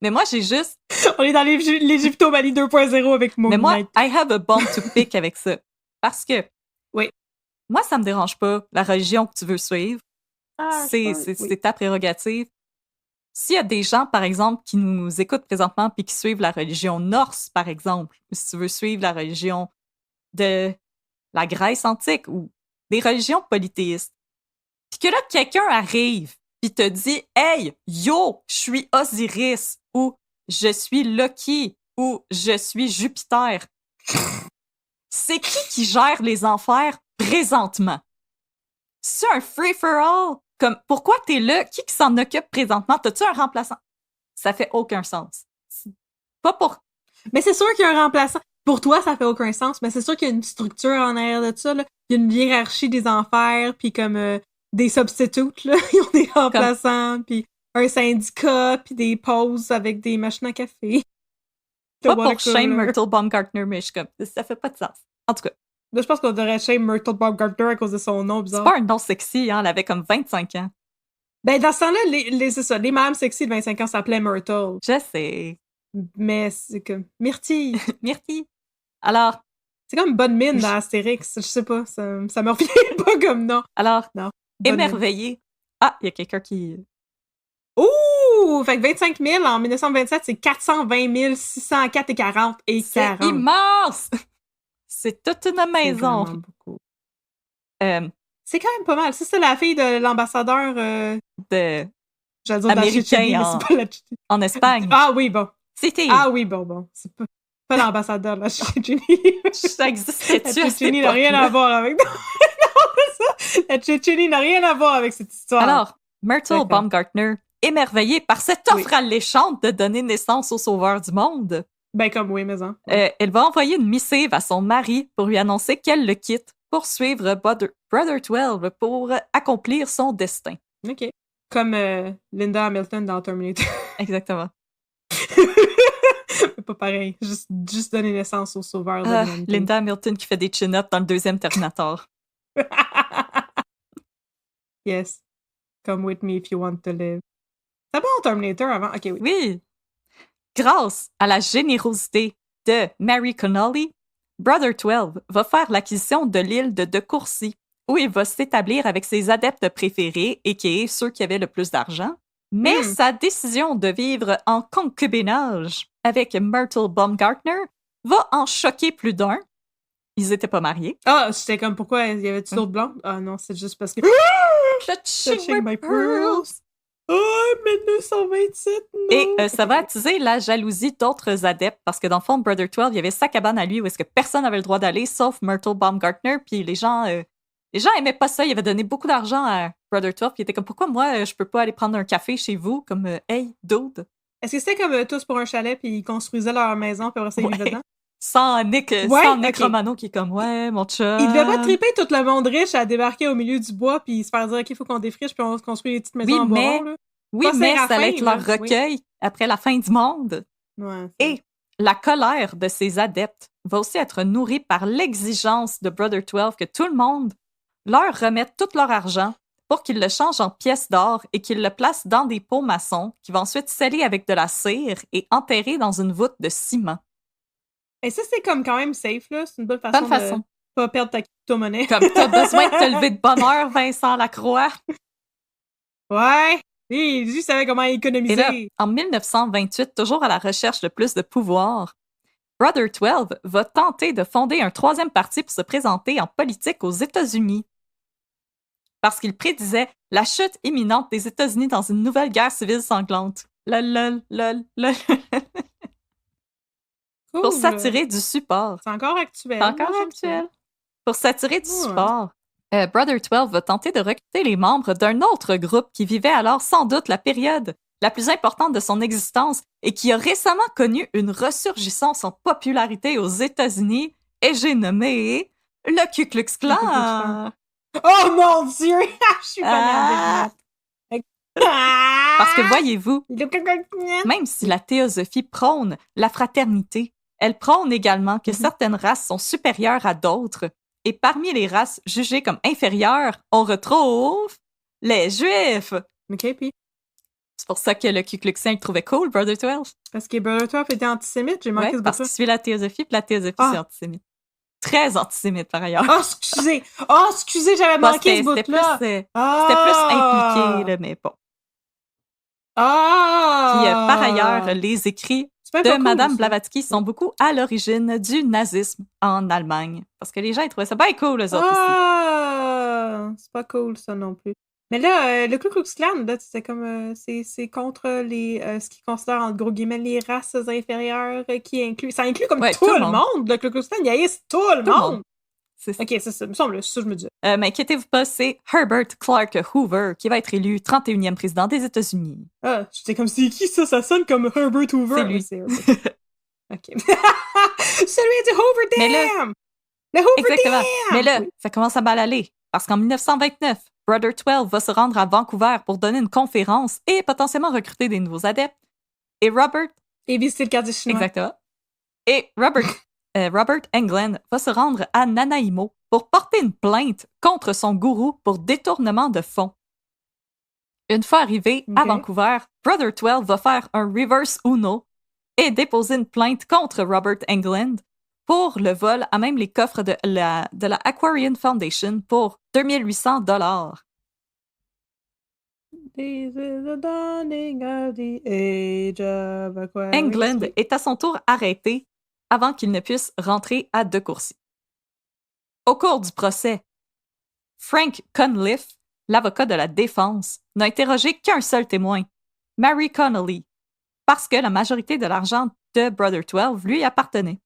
Mais moi, j'ai juste... On est dans l'égyptomanie 2.0 avec Moon Knight. Mais moi, I have a bone to pick avec ça. Parce que... Moi, ça me dérange pas, la religion que tu veux suivre. C'est ta prérogative. S'il y a des gens, par exemple, qui nous écoutent présentement puis qui suivent la religion norse, par exemple, ou si tu veux suivre la religion de la Grèce antique ou des religions polythéistes, puis que là, quelqu'un arrive puis te dit « Hey, yo, je suis Osiris » ou « Je suis Loki » ou « Je suis Jupiter », c'est qui gère les enfers présentement? C'est un free-for-all? Comme, pourquoi t'es là? Qui s'en occupe présentement? T'as-tu un remplaçant? Ça fait aucun sens. Pas pour... Mais c'est sûr qu'il y a un remplaçant. Pour toi, ça fait aucun sens, mais c'est sûr qu'il y a une structure en arrière de ça, là. Il y a une hiérarchie des enfers, puis comme des substitutes, là. Ils ont des remplaçants, puis un syndicat, puis des pauses avec des machines à café. Pas pour shame Myrtle Baumgartner, mais je suis comme, ça fait pas de sens. En tout cas. Là, je pense qu'on devrait shame Myrtle Baumgartner à cause de son nom bizarre. C'est pas un nom sexy, hein, elle avait comme 25 ans. Ben, dans ce temps-là, c'est ça, les madames sexy de 25 ans s'appelaient Myrtle. Je sais. Mais c'est comme, Myrtille. Myrtille. Alors... C'est comme bonne mine dans Astérix, je sais pas, ça me revient pas comme nom. Alors, non, émerveillé. Ah, il y a quelqu'un qui... Ouh! Fait que 25 000 en 1927, c'est 420 604 et 40 et 40. C'est immense! C'est toute une maison. C'est vraiment beaucoup. C'est quand même pas mal. Ça, c'est la fille de l'ambassadeur de... J'allais dire américain en Espagne. Ah oui, bon. C'était... Ah oui, bon. C'est pas l'ambassadeur, là, Cecchini. Ça existait-tu à cette Cecchini n'a rien à voir avec... non, c'est ça! La Cecchini n'a rien à voir avec cette histoire. Alors, Myrtle Baumgartner, émerveillée par cette offre alléchante de donner naissance au sauveur du monde. Ben, comme oui, mais hein. Elle va envoyer une missive à son mari pour lui annoncer qu'elle le quitte pour suivre Brother 12 pour accomplir son destin. OK. Comme Linda Hamilton dans Terminator. Exactement. Pas pareil. Juste donner naissance au sauveur de l'humanité. Linda Hamilton qui fait des chin-ups dans le deuxième Terminator. Yes. Come with me if you want to live. C'est bon Terminator avant? OK, oui. Oui. Grâce à la générosité de Mary Connolly, Brother 12 va faire l'acquisition de l'île de Courcy, où il va s'établir avec ses adeptes préférés, et ceux qui avaient le plus d'argent. Mais sa décision de vivre en concubinage avec Myrtle Baumgartner va en choquer plus d'un. Ils étaient pas mariés. Ah, c'était comme pourquoi il y avait-tu d'autres blondes? Ah non, c'est juste parce que... Touching my pearls! Oh, 1927, non! Et ça va attiser la jalousie d'autres adeptes, parce que dans le fond, Brother 12, il y avait sa cabane à lui où est-ce que personne n'avait le droit d'aller, sauf Myrtle Baumgartner, puis les gens aimaient pas ça, ils avaient donné beaucoup d'argent à Brother 12, puis ils étaient comme, pourquoi moi, je peux pas aller prendre un café chez vous, comme, hey, dude? Est-ce que c'était comme tous pour un chalet, puis ils construisaient leur maison, puis après ça, ils vivaient dedans? Sans Nick Romano qui est comme, ouais, mon chum. Il devait pas triper tout le monde riche à débarquer au milieu du bois, puis se faire dire, OK, il faut qu'on défriche, puis on se construit des petites maisons en bois rond, là. Oui, mais ça allait être leur recueil après la fin du monde. Ouais, et la colère de ses adeptes va aussi être nourrie par l'exigence de Brother 12 que tout le monde leur remette tout leur argent pour qu'ils le changent en pièces d'or et qu'ils le placent dans des pots maçons qui vont ensuite sceller avec de la cire et enterrer dans une voûte de ciment. Et ça, c'est comme quand même safe, là. C'est une bonne façon de pas perdre ta crypto-monnaie. Comme t'as besoin de te lever de bonne heure, Vincent Lacroix. Ouais. Lui savait comment économiser. Et là, en 1928, toujours à la recherche de plus de pouvoir, Brother 12 va tenter de fonder un troisième parti pour se présenter en politique aux États-Unis. Parce qu'il prédisait la chute imminente des États-Unis dans une nouvelle guerre civile sanglante. Lol. Cool. Pour s'attirer du support. C'est encore actuel. C'est encore actuel. Pour s'attirer du support. Brother 12 va tenter de recruter les membres d'un autre groupe qui vivait alors sans doute la période la plus importante de son existence et qui a récemment connu une ressurgissance en popularité aux États-Unis, et j'ai nommé le Ku Klux Klan. Oh mon Dieu! Je suis pas Parce que voyez-vous, même si la théosophie prône la fraternité, elle prône également que certaines races sont supérieures à d'autres. Et parmi les races jugées comme inférieures, on retrouve les Juifs. OK, puis? C'est pour ça que le Ku Klux Klan trouvait cool, Brother 12. Parce que Brother 12 était antisémite, j'ai manqué ce bout-là. Parce qu'il suit la théosophie, puis la théosophie, c'est antisémite. Très antisémite, par ailleurs. Oh, excusez, j'avais manqué ce bout-là. C'était plus impliqué, là, mais bon. Puis, par ailleurs, les écrits de Madame Blavatsky sont beaucoup à l'origine du nazisme en Allemagne. Parce que les gens, ils trouvaient ça bien cool, eux autres aussi. C'est pas cool, ça non plus. Mais là, le Ku Klux Klan, là, c'est comme... c'est contre les ce qu'ils considèrent, entre gros guillemets, les races inférieures, qui inclut... Ça inclut comme tout le monde. Le Ku Klux Klan, il haïssent tout le monde. C'est ça. OK, c'est ça. Il me semble, c'est ça que je me dis. Mais inquiétez-vous pas, c'est Herbert Clark Hoover qui va être élu 31e président des États-Unis. Ah, j'étais comme, c'est qui ça? Ça sonne comme Herbert Hoover. C'est lui. OK. Celui du Hoover Dam! Mais là, le Hoover exactement. Dam! Mais là, ça commence à mal aller. Parce qu'en 1929, Brother 12 va se rendre à Vancouver pour donner une conférence et potentiellement recruter des nouveaux adeptes. Et Robert... Et visiter le quartier chinois. Exactement. Et Robert Englund va se rendre à Nanaimo pour porter une plainte contre son gourou pour détournement de fonds. Une fois arrivé à Vancouver, Brother 12 va faire un reverse Uno et déposer une plainte contre Robert Englund pour le vol à même les coffres de la Aquarian Foundation pour $2,800. This is the dawning of the age of Aquarius. Englund est à son tour arrêté avant qu'il ne puisse rentrer à De Courcy. Au cours du procès, Frank Cunliffe, l'avocat de la défense, n'a interrogé qu'un seul témoin, Mary Connolly, parce que la majorité de l'argent de Brother 12 lui appartenait.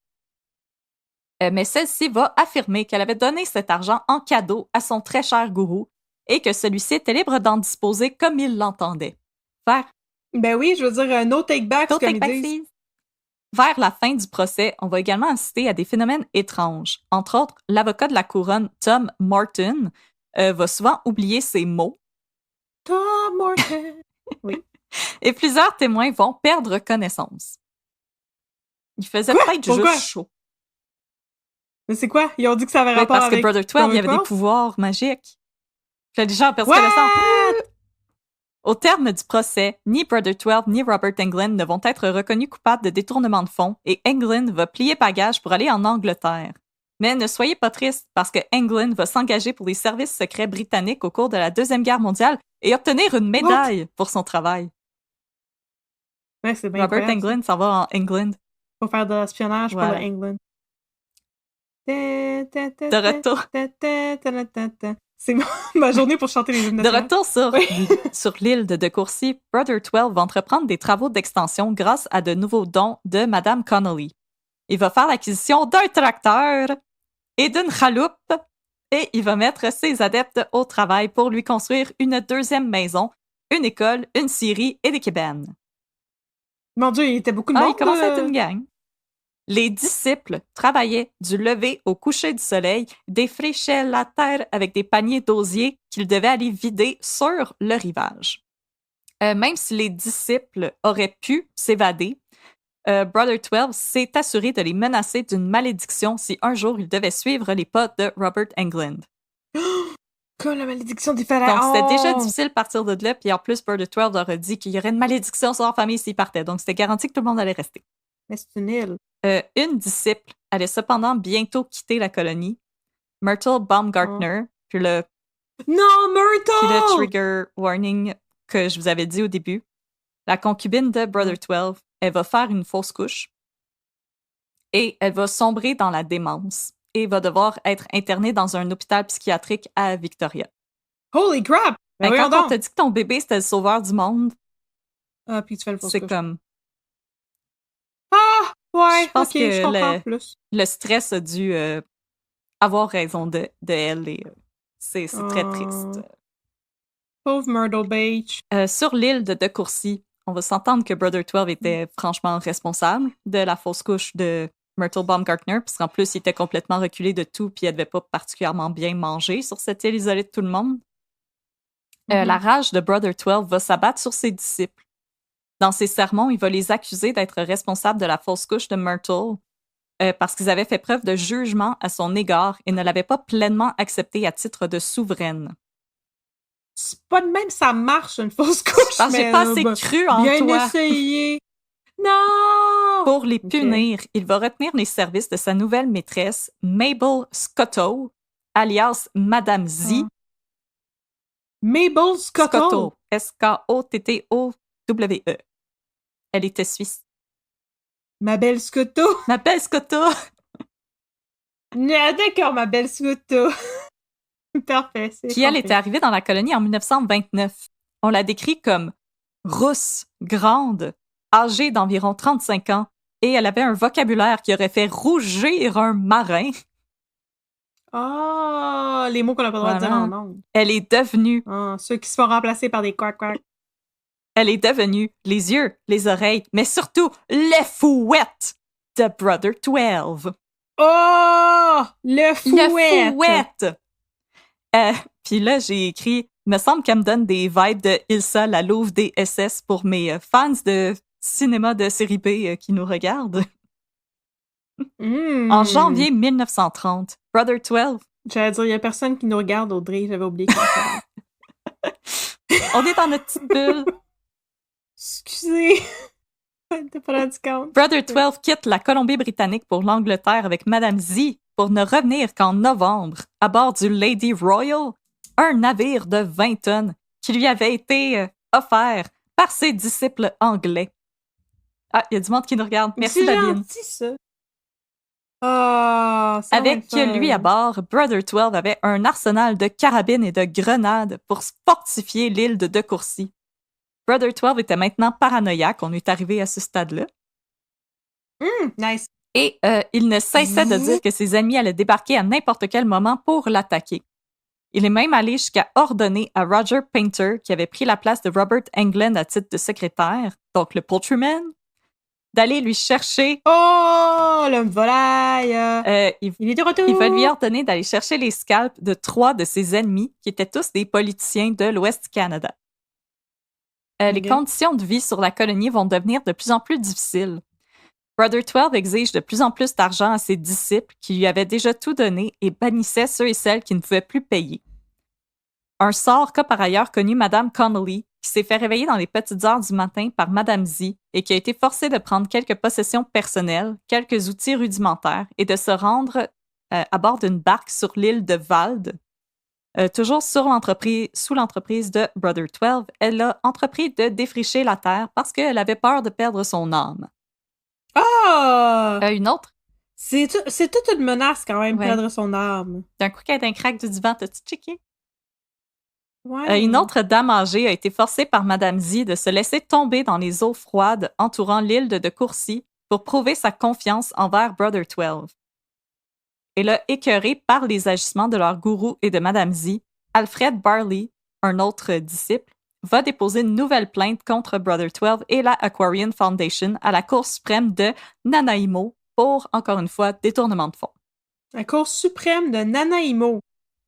Mais celle-ci va affirmer qu'elle avait donné cet argent en cadeau à son très cher gourou et que celui-ci était libre d'en disposer comme il l'entendait. Ben oui, je veux dire, no take back, comme ils disent. Vers la fin du procès, on va également assister à des phénomènes étranges. Entre autres, l'avocat de la couronne, Tom Morton, va souvent oublier ses mots. Tom Morton! Oui. Et plusieurs témoins vont perdre connaissance. Il faisait peut-être juste chaud. Mais c'est quoi? Ils ont dit que ça avait rapport avec... Parce que Brother 12, il y avait des pouvoirs magiques. Puis les gens ont perdu connaissance. Au terme du procès, ni Brother 12 ni Robert Englund ne vont être reconnus coupables de détournement de fonds et Englund va plier bagage pour aller en Angleterre. Mais ne soyez pas tristes parce que Englund va s'engager pour les services secrets britanniques au cours de la Deuxième Guerre mondiale et obtenir une médaille pour son travail. Ouais, c'est bien Robert Englund s'en va en England. Pour faire de l'espionnage pour England. De retour. C'est ma journée pour chanter les hymnes nationaux. De retour sur l'île de Courcy, Brother 12 va entreprendre des travaux d'extension grâce à de nouveaux dons de Madame Connolly. Il va faire l'acquisition d'un tracteur et d'une chaloupe et il va mettre ses adeptes au travail pour lui construire une deuxième maison, une école, une scierie et des cabanes. Mon Dieu, il était beaucoup de monde. Il commençait à être une gang. Les disciples travaillaient du lever au coucher du soleil, défrichaient la terre avec des paniers d'osier qu'ils devaient aller vider sur le rivage. Même si les disciples auraient pu s'évader, Brother 12 s'est assuré de les menacer d'une malédiction si un jour ils devaient suivre les pas de Robert Englund. Comme la malédiction des pharaons! Donc, c'était déjà difficile de partir de là, puis en plus, Brother 12 leur a dit qu'il y aurait une malédiction sur leur famille s'ils partaient. Donc, c'était garanti que tout le monde allait rester. Mais c'est une île. Une disciple allait cependant bientôt quitter la colonie, Myrtle Baumgartner, puis le trigger warning que je vous avais dit au début. La concubine de Brother 12, elle va faire une fausse couche et elle va sombrer dans la démence et va devoir être internée dans un hôpital psychiatrique à Victoria. Holy crap! Quand on t'a dit que ton bébé c'était le sauveur du monde, puis tu fais le fausse c'est couche. comme... Ouais, je pense que je comprends plus. Le stress a dû avoir raison de elle et c'est très triste. Pauvre Myrtle Beach. Sur l'île de Courcy, on va s'entendre que Brother 12 était franchement responsable de la fausse couche de Myrtle Baumgartner, puisqu'en plus, il était complètement reculé de tout puis elle devait pas particulièrement bien manger sur cette île isolée de tout le monde. La rage de Brother 12 va s'abattre sur ses disciples. Dans ses sermons, il va les accuser d'être responsables de la fausse couche de Myrtle parce qu'ils avaient fait preuve de jugement à son égard et ne l'avaient pas pleinement accepté à titre de souveraine. C'est pas de même ça marche, une fausse couche. Parce que j'ai pas assez cru en bien toi. Essayé. Non! Pour les punir, il va retenir les services de sa nouvelle maîtresse, Mabel Scotto, alias Madame Z. Mabel Scotto? S-K-O-T-T-O-W-E. Elle était suisse. Ma belle Scotto? Ma belle Scotto! D'accord, ma belle Scotto. Parfait. Qui, elle, était arrivée dans la colonie en 1929. On la décrit comme rousse, grande, âgée d'environ 35 ans, et elle avait un vocabulaire qui aurait fait rougir un marin. Ah, les mots qu'on n'a pas le droit de dire en langue. Elle est devenue... ceux qui se font remplacer par des quack-quack. Elle est devenue les yeux, les oreilles, mais surtout les fouettes de Brother 12. Oh! Le fouette! Le fouette! Puis là, j'ai écrit, me semble qu'elle me donne des vibes de Ilsa, la louve des SS pour mes fans de cinéma de série B qui nous regardent. En janvier 1930, Brother 12... J'allais dire, il y a personne qui nous regarde, Audrey, j'avais oublié qu'on On est dans notre petite bulle. Excusez. T'es pas là du compte. Brother 12 quitte la Colombie-Britannique pour l'Angleterre avec Madame Z pour ne revenir qu'en novembre à bord du Lady Royal, un navire de 20 tonnes qui lui avait été offert par ses disciples anglais. Ah, il y a du monde qui nous regarde. Merci, Babine. C'est gentil, ça. Oh, avec lui à bord, Brother 12 avait un arsenal de carabines et de grenades pour fortifier l'île de Courcy. Brother 12 était maintenant paranoïaque, on est arrivé à ce stade-là. Nice. Et il ne cessait de dire que ses ennemis allaient débarquer à n'importe quel moment pour l'attaquer. Il est même allé jusqu'à ordonner à Roger Painter, qui avait pris la place de Robert Englund à titre de secrétaire, donc le poultryman, d'aller lui chercher... Oh, l'homme volaille! Il est de retour! Il va lui ordonner d'aller chercher les scalps de 3 de ses ennemis, qui étaient tous des politiciens de l'Ouest du Canada. Les conditions de vie sur la colonie vont devenir de plus en plus difficiles. Brother 12 exige de plus en plus d'argent à ses disciples qui lui avaient déjà tout donné et bannissait ceux et celles qui ne pouvaient plus payer. Un sort qu'a par ailleurs connu Madame Connolly, qui s'est fait réveiller dans les petites heures du matin par Madame Z et qui a été forcée de prendre quelques possessions personnelles, quelques outils rudimentaires et de se rendre à bord d'une barque sur l'île de Vald. Toujours sous l'entreprise de Brother 12, elle a entrepris de défricher la terre parce qu'elle avait peur de perdre son âme. Une autre? C'est toute une menace quand même, perdre son âme. D'un coup qu'elle est un crack du divan, t'as-tu checké? Ouais. Une autre dame âgée a été forcée par Madame Z de se laisser tomber dans les eaux froides entourant l'île de Courcy pour prouver sa confiance envers Brother 12. Et là, écœuré par les agissements de leur gourou et de Madame Z, Alfred Barley, un autre disciple, va déposer une nouvelle plainte contre Brother 12 et la Aquarian Foundation à la Cour suprême de Nanaimo pour, encore une fois, détournement de fonds. La Cour suprême de Nanaimo.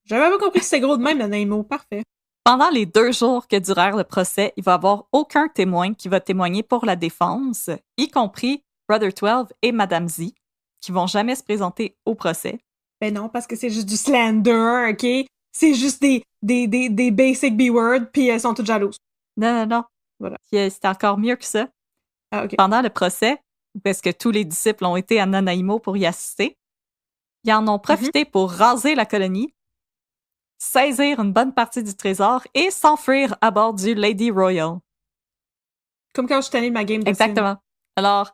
J'avais pas compris que c'était gros de même, Nanaimo. Parfait. Pendant les 2 jours que durèrent le procès, il va y avoir aucun témoin qui va témoigner pour la défense, y compris Brother 12 et Madame Z, qui vont jamais se présenter au procès. Ben non, parce que c'est juste du slander, OK? C'est juste des basic B-words, puis elles sont toutes jalouses. Non. Voilà. C'était encore mieux que ça. Ah, OK. Pendant le procès, parce que tous les disciples ont été à Nanaimo pour y assister, ils en ont profité pour raser la colonie, saisir une bonne partie du trésor et s'enfuir à bord du Lady Royal. Comme quand je suis allée de ma game de Exactement. Sims. Alors...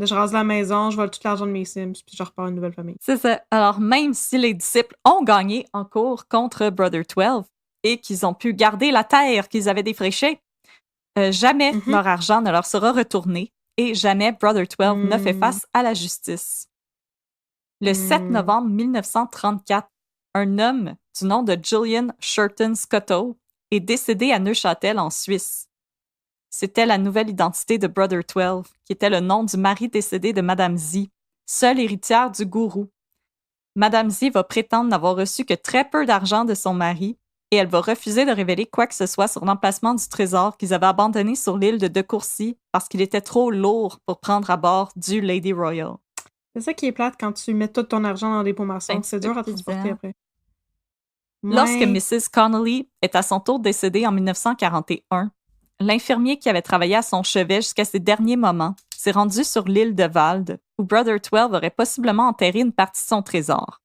Je rase la maison, je vole tout l'argent de mes Sims, puis je repars une nouvelle famille. C'est ça. Alors, même si les disciples ont gagné en cours contre Brother 12 et qu'ils ont pu garder la terre qu'ils avaient défrichée, jamais leur argent ne leur sera retourné et jamais Brother 12 ne fait face à la justice. Le 7 novembre 1934, un homme du nom de Julian Shurton Scotto est décédé à Neuchâtel, en Suisse. C'était la nouvelle identité de Brother 12, qui était le nom du mari décédé de Madame Z, seule héritière du gourou. Madame Z va prétendre n'avoir reçu que très peu d'argent de son mari et elle va refuser de révéler quoi que ce soit sur l'emplacement du trésor qu'ils avaient abandonné sur l'île de Courcy parce qu'il était trop lourd pour prendre à bord du Lady Royal. C'est ça qui est plate quand tu mets tout ton argent dans des pots maçons. C'est dur à transporter après. Lorsque Mrs. Connolly est à son tour décédée en 1941, l'infirmier qui avait travaillé à son chevet jusqu'à ses derniers moments s'est rendu sur l'île de Vald, où Brother 12 aurait possiblement enterré une partie de son trésor.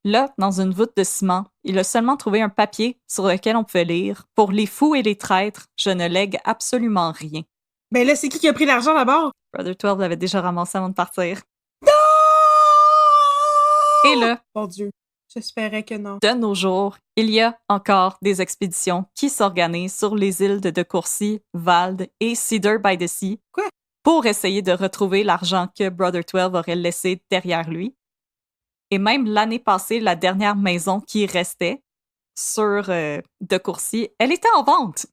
Là, dans une voûte de ciment, il a seulement trouvé un papier sur lequel on pouvait lire « Pour les fous et les traîtres, je ne lègue absolument rien. » Ben là, c'est qui a pris l'argent d'abord? Brother 12 l'avait déjà ramassé avant de partir. Non! Et là, mon Dieu, j'espérais que non. De nos jours, il y a encore des expéditions qui s'organisent sur les îles de Courcy, Vald et Cedar by the Sea pour essayer de retrouver l'argent que Brother 12 aurait laissé derrière lui. Et même l'année passée, la dernière maison qui restait sur de Courcy, elle était en vente.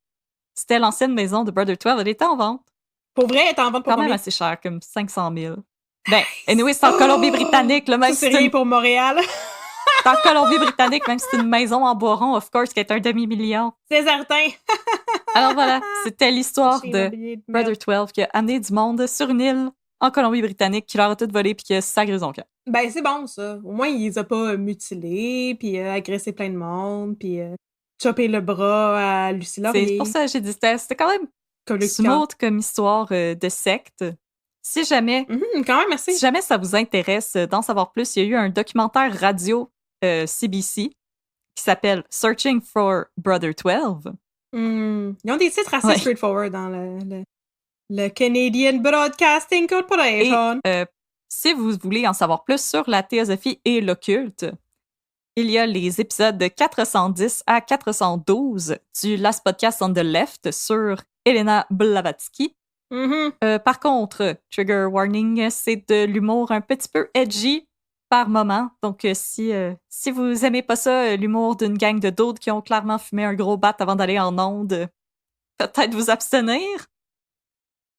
C'était l'ancienne maison de Brother 12, elle était en vente. Pour vrai, elle était en vente pour quand même assez cher, comme 500 000. Ben, anyway, c'est en Colombie-Britannique. Là, même ça, c'est rien pour Montréal. C'est en Colombie-Britannique, même si c'est une maison en bois rond, of course, qui est un demi-million. C'est certain. Alors voilà, c'était l'histoire de Brother 12 qui a amené du monde sur une île en Colombie-Britannique qui leur a tout volé puis qui a sagré son camp. Ben, c'est bon, ça. Au moins, il les a pas mutilés, puis agressé plein de monde, puis chopé le bras à Lucie Laurier. C'est pour ça que j'ai dit c'était quand même comme le smooth comme histoire de secte. Si jamais, quand même assez. Si jamais ça vous intéresse d'en savoir plus, il y a eu un documentaire radio CBC qui s'appelle Searching for Brother 12. Ils ont des titres assez straightforward dans le Canadian Broadcasting Corporation. Et si vous voulez en savoir plus sur la théosophie et l'occulte, il y a les épisodes de 410 à 412 du Last Podcast on the Left sur Elena Blavatsky. Par contre, trigger warning, c'est de l'humour un petit peu edgy par moment. Donc, si vous aimez pas ça, l'humour d'une gang de dudes qui ont clairement fumé un gros bat avant d'aller en onde, peut-être vous abstenir.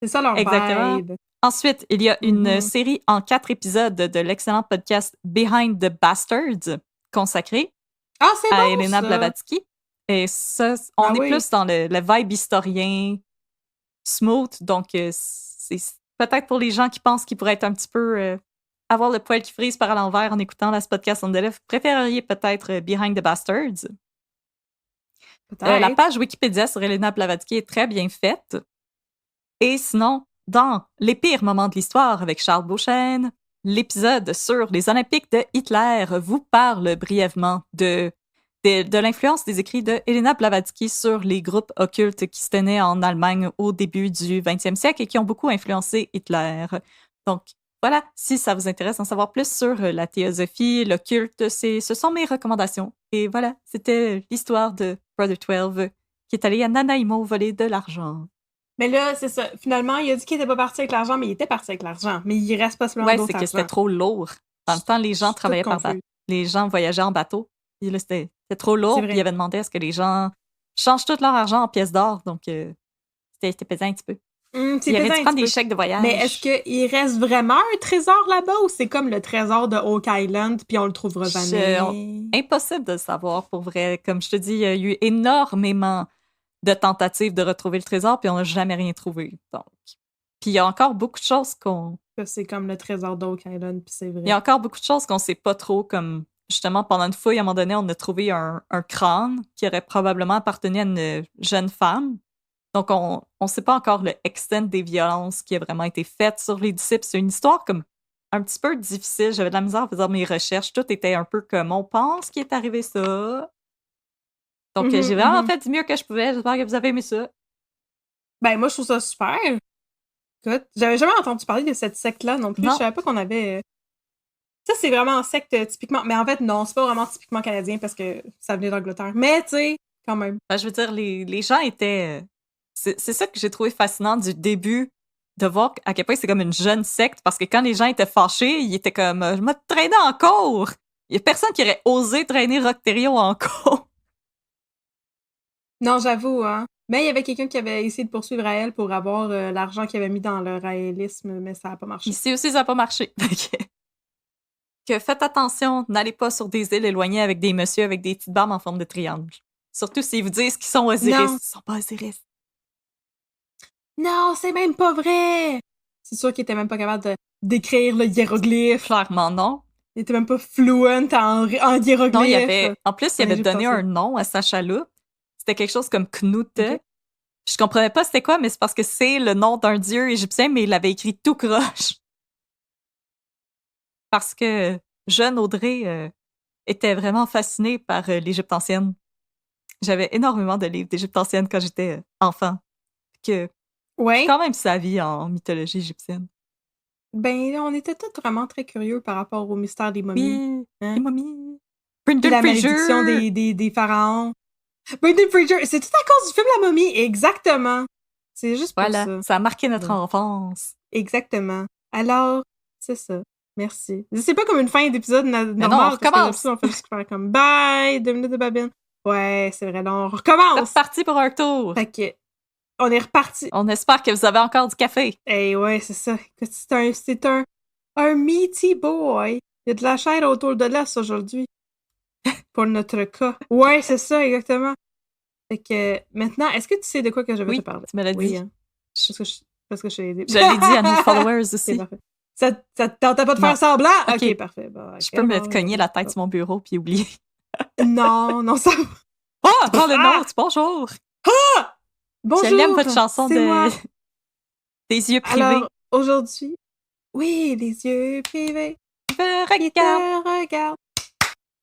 C'est ça leur vibe. Ensuite, il y a une série en 4 épisodes de l'excellent podcast Behind the Bastards, consacré à Elena Blavatsky. Et ça, on est plus dans le vibe historien smooth, donc c'est peut-être pour les gens qui pensent qu'ils pourraient être un petit peu avoir le poil qui frise par à l'envers en écoutant la podcast on the left, vous préféreriez peut-être Behind the Bastards. La page Wikipédia sur Elena Blavatsky est très bien faite. Et sinon, dans Les pires moments de l'histoire avec Charles Beauchesne, l'épisode sur les Olympiques de Hitler vous parle brièvement de l'influence des écrits de Elena Blavatsky sur les groupes occultes qui se tenaient en Allemagne au début du 20e siècle et qui ont beaucoup influencé Hitler. Donc, voilà, si ça vous intéresse d'en savoir plus sur la théosophie, l'occulte, ce sont mes recommandations. Et voilà, c'était l'histoire de Brother 12 qui est allé à Nanaimo voler de l'argent. Mais là, c'est ça. Finalement, il a dit qu'il était pas parti avec l'argent, mais il était parti avec l'argent. Mais il reste pas seulement d'autres argent. Ouais, c'est que c'était trop lourd. En même temps, les gens travaillaient par bateau. Les gens voyageaient en bateau. Puis là, c'était trop lourd. Puis il avait demandé à ce que les gens changent tout leur argent en pièces d'or. Donc, c'était pesant un petit peu. Il avait dû prendre des chèques de voyage. Mais est-ce qu'il reste vraiment un trésor là-bas ou c'est comme le trésor de Oak Island puis on le trouvera jamais? Impossible de le savoir, pour vrai. Comme je te dis, il y a eu énormément de tentatives de retrouver le trésor puis on n'a jamais rien trouvé. Donc, puis il y a encore beaucoup de choses qu'on... C'est comme le trésor d'Oak Island, puis c'est vrai. Il y a encore beaucoup de choses qu'on sait pas trop, comme... Justement, pendant une fouille, à un moment donné, on a trouvé un crâne qui aurait probablement appartenu à une jeune femme. Donc, on ne sait pas encore le extent des violences qui a vraiment été faites sur les disciples. C'est une histoire comme un petit peu difficile. J'avais de la misère à faire mes recherches. Tout était un peu comme on pense qu'il est arrivé ça. Donc, j'ai vraiment fait du mieux que je pouvais. J'espère que vous avez aimé ça. Ben, moi, je trouve ça super. Écoute, j'avais jamais entendu parler de cette secte-là non plus. Je savais pas qu'on avait... Ça, c'est vraiment secte typiquement... Mais en fait, non, c'est pas vraiment typiquement canadien parce que ça venait d'Angleterre. Mais, tu sais, quand même. Ben, je veux dire, les gens étaient... C'est ça que j'ai trouvé fascinant du début, de voir à quel point c'est comme une jeune secte, parce que quand les gens étaient fâchés, ils étaient comme « Je vais te traîner en cours! » Il y a personne qui aurait osé traîner Rock Thériault en cours. Non, j'avoue, hein. Mais il y avait quelqu'un qui avait essayé de poursuivre Raël pour avoir l'argent qu'il avait mis dans le raélisme, mais ça n'a pas marché. Ici aussi, ça n'a pas marché. Que faites attention, n'allez pas sur des îles éloignées avec des messieurs avec des petites barbes en forme de triangle. Surtout s'ils vous disent qu'ils sont Osiris. Non. Ils sont pas Osiris. Non, c'est même pas vrai! C'est sûr qu'il était même pas capable d'écrire le hiéroglyphe. Clairement, non. Il était même pas fluent en hiéroglyphe. Non, en plus, il avait donné un nom à sa chaloupe. C'était quelque chose comme Knut. Okay. Je comprenais pas c'était quoi, mais c'est parce que c'est le nom d'un dieu égyptien, mais il l'avait écrit tout croche. Parce que jeune Audrey était vraiment fascinée par l'Égypte ancienne. J'avais énormément de livres d'Égypte ancienne quand j'étais enfant. J'ai quand même sa vie en mythologie égyptienne. Ben, on était tous vraiment très curieux par rapport au mystère des momies. Oui, hein? Les momies. La malédiction des pharaons. Brendan Fraser, c'est tout à cause du film La Momie, exactement. C'est juste pour ça. Ça a marqué notre enfance. Exactement. Alors, c'est ça. Merci. C'est pas comme une fin d'épisode normal. Non, on recommence. On fait juste faire comme bye, 2 minutes de babine. Ouais, c'est vrai, là, on recommence. C'est reparti pour un tour. Fait que, on est reparti. On espère que vous avez encore du café. Ouais, c'est ça. C'est un meaty boy. Il y a de la chair autour de l'os aujourd'hui. Pour notre cas. Ouais, c'est ça, exactement. Fait que, maintenant, est-ce que tu sais de quoi que je vais te parler? Tu me l'as dit. Hein? Parce parce que je l'ai dit. Je l'ai dit à nos followers aussi. Okay, ça t'entends pas de faire semblant? Ok, parfait. Bon, je peux me cogner la tête sur mon bureau puis oublier. Non, ça va. Oh, prends le nôtre, bonjour! Ah! Bonjour! Je l'aime, votre chanson des yeux privés. Alors, aujourd'hui, oui, les yeux privés. Regarde.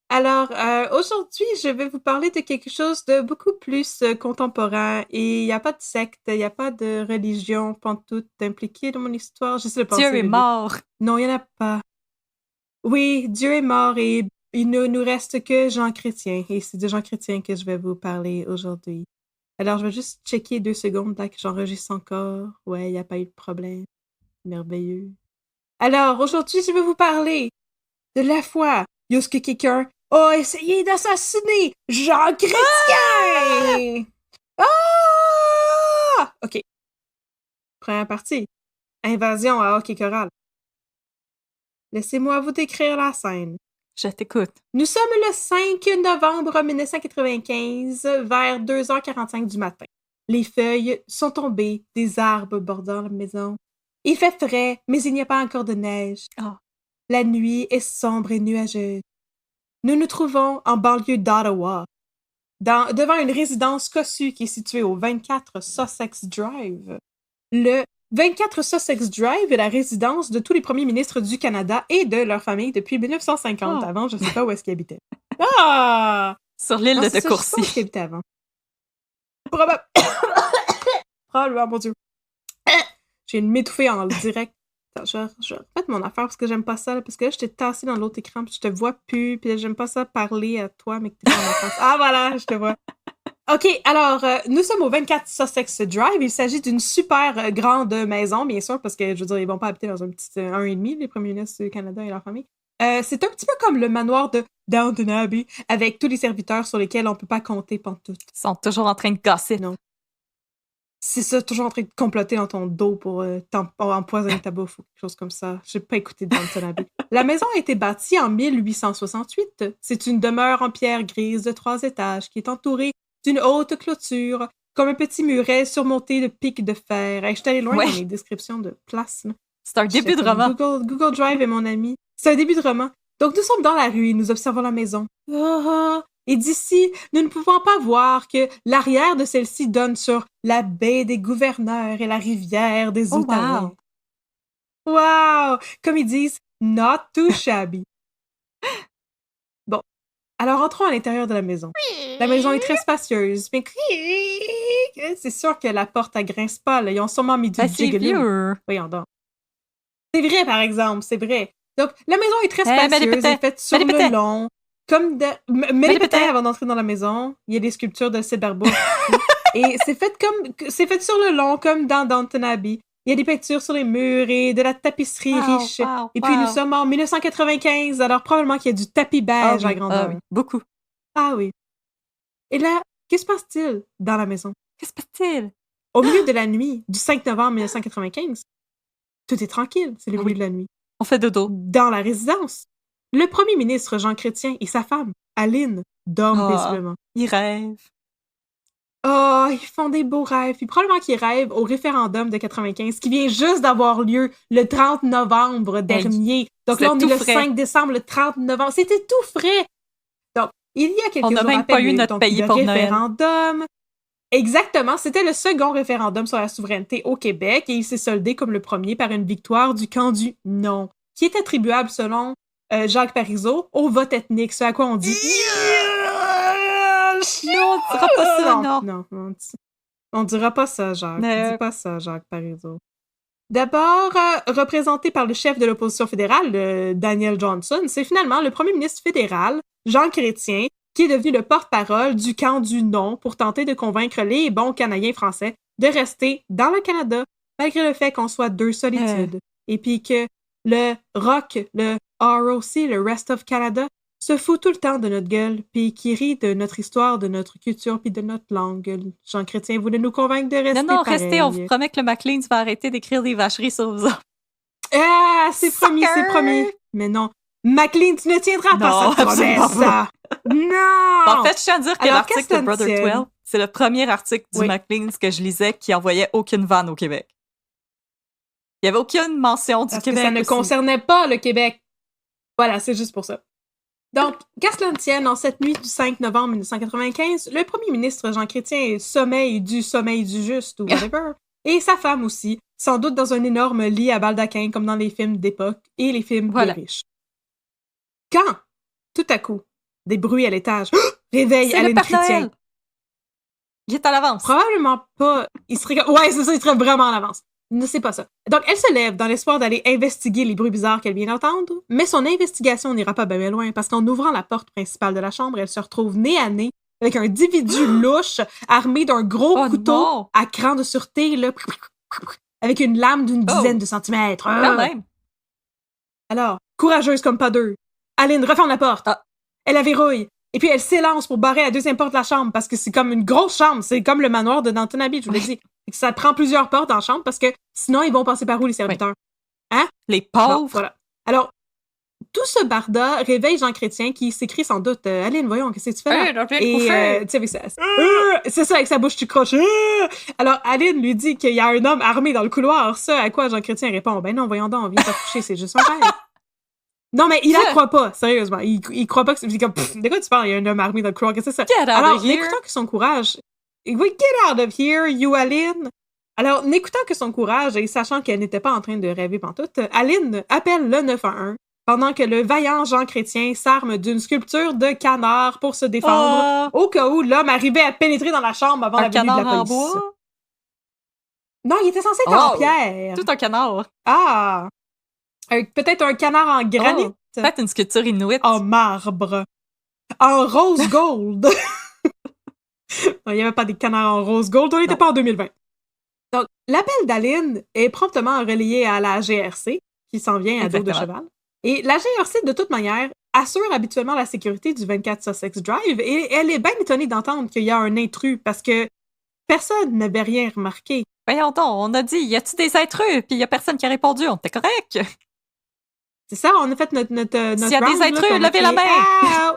Alors, aujourd'hui, je vais vous parler de quelque chose de beaucoup plus contemporain. Et il n'y a pas de secte, il n'y a pas de religion pantoute impliquée dans mon histoire. J'essaie de penser. Dieu est mort. Non, il n'y en a pas. Oui, Dieu est mort et il ne nous reste que Jean Chrétien. Et c'est de Jean Chrétien que je vais vous parler aujourd'hui. Alors, je vais juste checker 2 secondes là que j'enregistre encore. Ouais, il n'y a pas eu de problème. Merveilleux. Alors, aujourd'hui, je vais vous parler de la fois où est-ce que quelqu'un a essayé d'assassiner Jean Chrétien! Ah! OK. Première partie. Invasion à hockey choral. Laissez-moi vous décrire la scène. Je t'écoute. Nous sommes le 5 novembre 1995, vers 2h45 du matin. Les feuilles sont tombées des arbres bordant la maison. Il fait frais, mais il n'y a pas encore de neige. Oh. La nuit est sombre et nuageuse. Nous nous trouvons en banlieue d'Ottawa, devant une résidence cossue qui est située au 24 Sussex Drive. Le 24 Sussex Drive est la résidence de tous les premiers ministres du Canada et de leur famille depuis 1950. Avant, je ne sais pas où est-ce qu'ils habitaient. Ah! Sur l'île de Courcy. Je sais pas où est-ce qu'ils habitaient avant. Probablement, mon Dieu. J'ai une m'étouffée en direct. Attends, je répète mon affaire parce que j'aime pas ça, là, parce que là, je t'ai tassée dans l'autre écran, puis je te vois plus, puis là, j'aime pas ça parler à toi, mais que t'es dans ma face. Ah, voilà, je te vois. OK, alors, nous sommes au 24 Sussex Drive. Il s'agit d'une super grande maison, bien sûr, parce que, je veux dire, ils vont pas habiter dans un petit 1,5, les premiers ministres du Canada et leur famille. C'est un petit peu comme le manoir de Downton Abbey, avec tous les serviteurs sur lesquels on peut pas compter pantoute. Ils sont toujours en train de gasser. Non. C'est ça, toujours en train de comploter dans ton dos pour empoisonner ta bouffe ou quelque chose comme ça. J'ai pas écouté Downton Abbey. La maison a été bâtie en 1868. C'est une demeure en pierre grise de 3 étages qui est entourée d'une haute clôture, comme un petit muret surmonté de pics de fer. Je suis allée loin dans les descriptions de place. C'est un début de roman. Google Drive est mon ami. C'est un début de roman. Donc, nous sommes dans la rue et nous observons la maison. Et d'ici, nous ne pouvons pas voir que l'arrière de celle-ci donne sur la baie des Gouverneurs et la rivière des Outaouais. Wow! Comme ils disent, not too shabby. Bon, alors entrons à l'intérieur de la maison. La maison est très spacieuse, mais c'est sûr que la porte elle grince pas, là. Ils ont sûrement mis du gigolo. Voyons donc. C'est vrai, par exemple, c'est vrai. Donc, la maison est très spacieuse, elle est faite sur le long. Comme de... Mets les pétins avant d'entrer dans la maison. Il y a des sculptures de Sid Barbeau. Et c'est fait sur le long, comme dans Downton Abbey. Il y a des peintures sur les murs et de la tapisserie riche. Et puis, nous sommes en 1995, alors probablement qu'il y a du tapis beige à grandeur. Oui, beaucoup. Ah oui. Et là, que se passe-t-il dans la maison? Que se passe-t-il? Au milieu de la nuit du 5 novembre 1995, tout est tranquille, c'est le milieu de la nuit. On fait dodo. Dans la résidence, le premier ministre Jean Chrétien et sa femme, Aline, dorment paisiblement. Ils rêvent. Oh, ils font des beaux rêves. Puis probablement qu'ils rêvent au référendum de 95 qui vient juste d'avoir lieu le 30 novembre dernier. Donc là, on est le 5 décembre, le 30 novembre. C'était tout frais. Donc, il y a quelques jours on n'a même pas eu notre pays pour référendum. Noël. Exactement. C'était le second référendum sur la souveraineté au Québec et il s'est soldé comme le premier par une victoire du camp du non, qui est attribuable selon Jacques Parizeau au vote ethnique, ce à quoi on dit non, on dira pas ça, non. On dira pas ça, Jacques. On dit pas ça, Jacques Parizeau. D'abord, représenté par le chef de l'opposition fédérale, Daniel Johnson, c'est finalement le premier ministre fédéral, Jean Chrétien, qui est devenu le porte-parole du camp du non pour tenter de convaincre les bons Canadiens français de rester dans le Canada, malgré le fait qu'on soit deux solitudes. Et puis que le ROC, le ROC, le Rest of Canada, se fout tout le temps de notre gueule, puis qui rit de notre histoire, de notre culture, puis de notre langue. Jean Chrétien voulait nous convaincre de rester Non, pareil. restez, on vous promet que le Macleans va arrêter d'écrire des vacheries sur vous autres. Ah, c'est promis, c'est promis. Mais non, Maclean, tu ne tiendras pas cette promesse. Non! En fait, je tiens à dire que l'article de Brother 12, c'est le premier article du Macleans que je lisais qui envoyait aucune vanne au Québec. Il n'y avait aucune mention du Parce Québec. Que ça ne concernait pas le Québec. Voilà, c'est juste pour ça. Donc, qu'à cela ne tienne, en cette nuit du 5 novembre 1995, le premier ministre Jean Chrétien sommeil du juste ou whatever, et sa femme aussi, sans doute dans un énorme lit à baldaquin comme dans les films d'époque et les films des riches. Quand, tout à coup, des bruits à l'étage réveillent Aline Chrétien. Il est à l'avance. Probablement pas. Il serait... Ouais, c'est ça, il serait vraiment à l'avance. Ne c'est pas ça. Donc, elle se lève dans l'espoir d'aller investiguer les bruits bizarres qu'elle vient d'entendre, mais son investigation n'ira pas bien loin parce qu'en ouvrant la porte principale de la chambre, elle se retrouve nez à nez avec un individu louche armé d'un gros couteau à cran de sûreté, là, avec une lame d'une dizaine de centimètres. Quand même. Alors, courageuse comme pas deux, Aline referme la porte. Elle la verrouille. Et puis, elle s'élance pour barrer la deuxième porte de la chambre parce que c'est comme une grosse chambre. C'est comme le manoir de Downton Abbey, je vous l'ai dit. Ça prend plusieurs portes dans la chambre parce que sinon, ils vont passer par où, les serviteurs? Hein? Les pauvres! Bon, voilà. Alors, tout ce barda réveille Jean Chrétien qui s'écrie sans doute Aline, voyons, qu'est-ce que tu fais là? Et, tu sais, c'est ça, avec sa bouche tu croches. Alors, Aline lui dit qu'il y a un homme armé dans le couloir. Ça, à quoi Jean Chrétien répond, ben non, voyons donc, viens pas coucher, c'est juste son père. Non, mais il la croit pas, sérieusement. Il croit pas que c'est comme, de quoi tu parles? Il y a un homme armé dans le couloir, qu'est-ce que c'est ça? Alors, n'écoutant que son courage, oui, get out of here, you Aline! Alors, n'écoutant que son courage et sachant qu'elle n'était pas en train de rêver pantoute, Aline appelle le 911 pendant que le vaillant Jean Chrétien s'arme d'une sculpture de canard pour se défendre au cas où l'homme arrivait à pénétrer dans la chambre avant la venue de la police. En bois? Non, il était censé être en pierre. Tout un canard. Ah! Peut-être un canard en granit. Peut-être une sculpture inuite. En marbre. En rose gold. Il n'y avait pas des canards en rose gold, on n'était pas en 2020. Donc, l'appel d'Aline est promptement relayé à la GRC, qui s'en vient à dos de cheval. Et la GRC, de toute manière, assure habituellement la sécurité du 24 Sussex Drive, et elle est bien étonnée d'entendre qu'il y a un intrus, parce que personne n'avait rien remarqué. Voyons donc, on a dit, y a-tu des intrus? Puis il y a personne qui a répondu, on était correct. C'est ça, on a fait notre S'il y a des intrus, levez la main! Ah!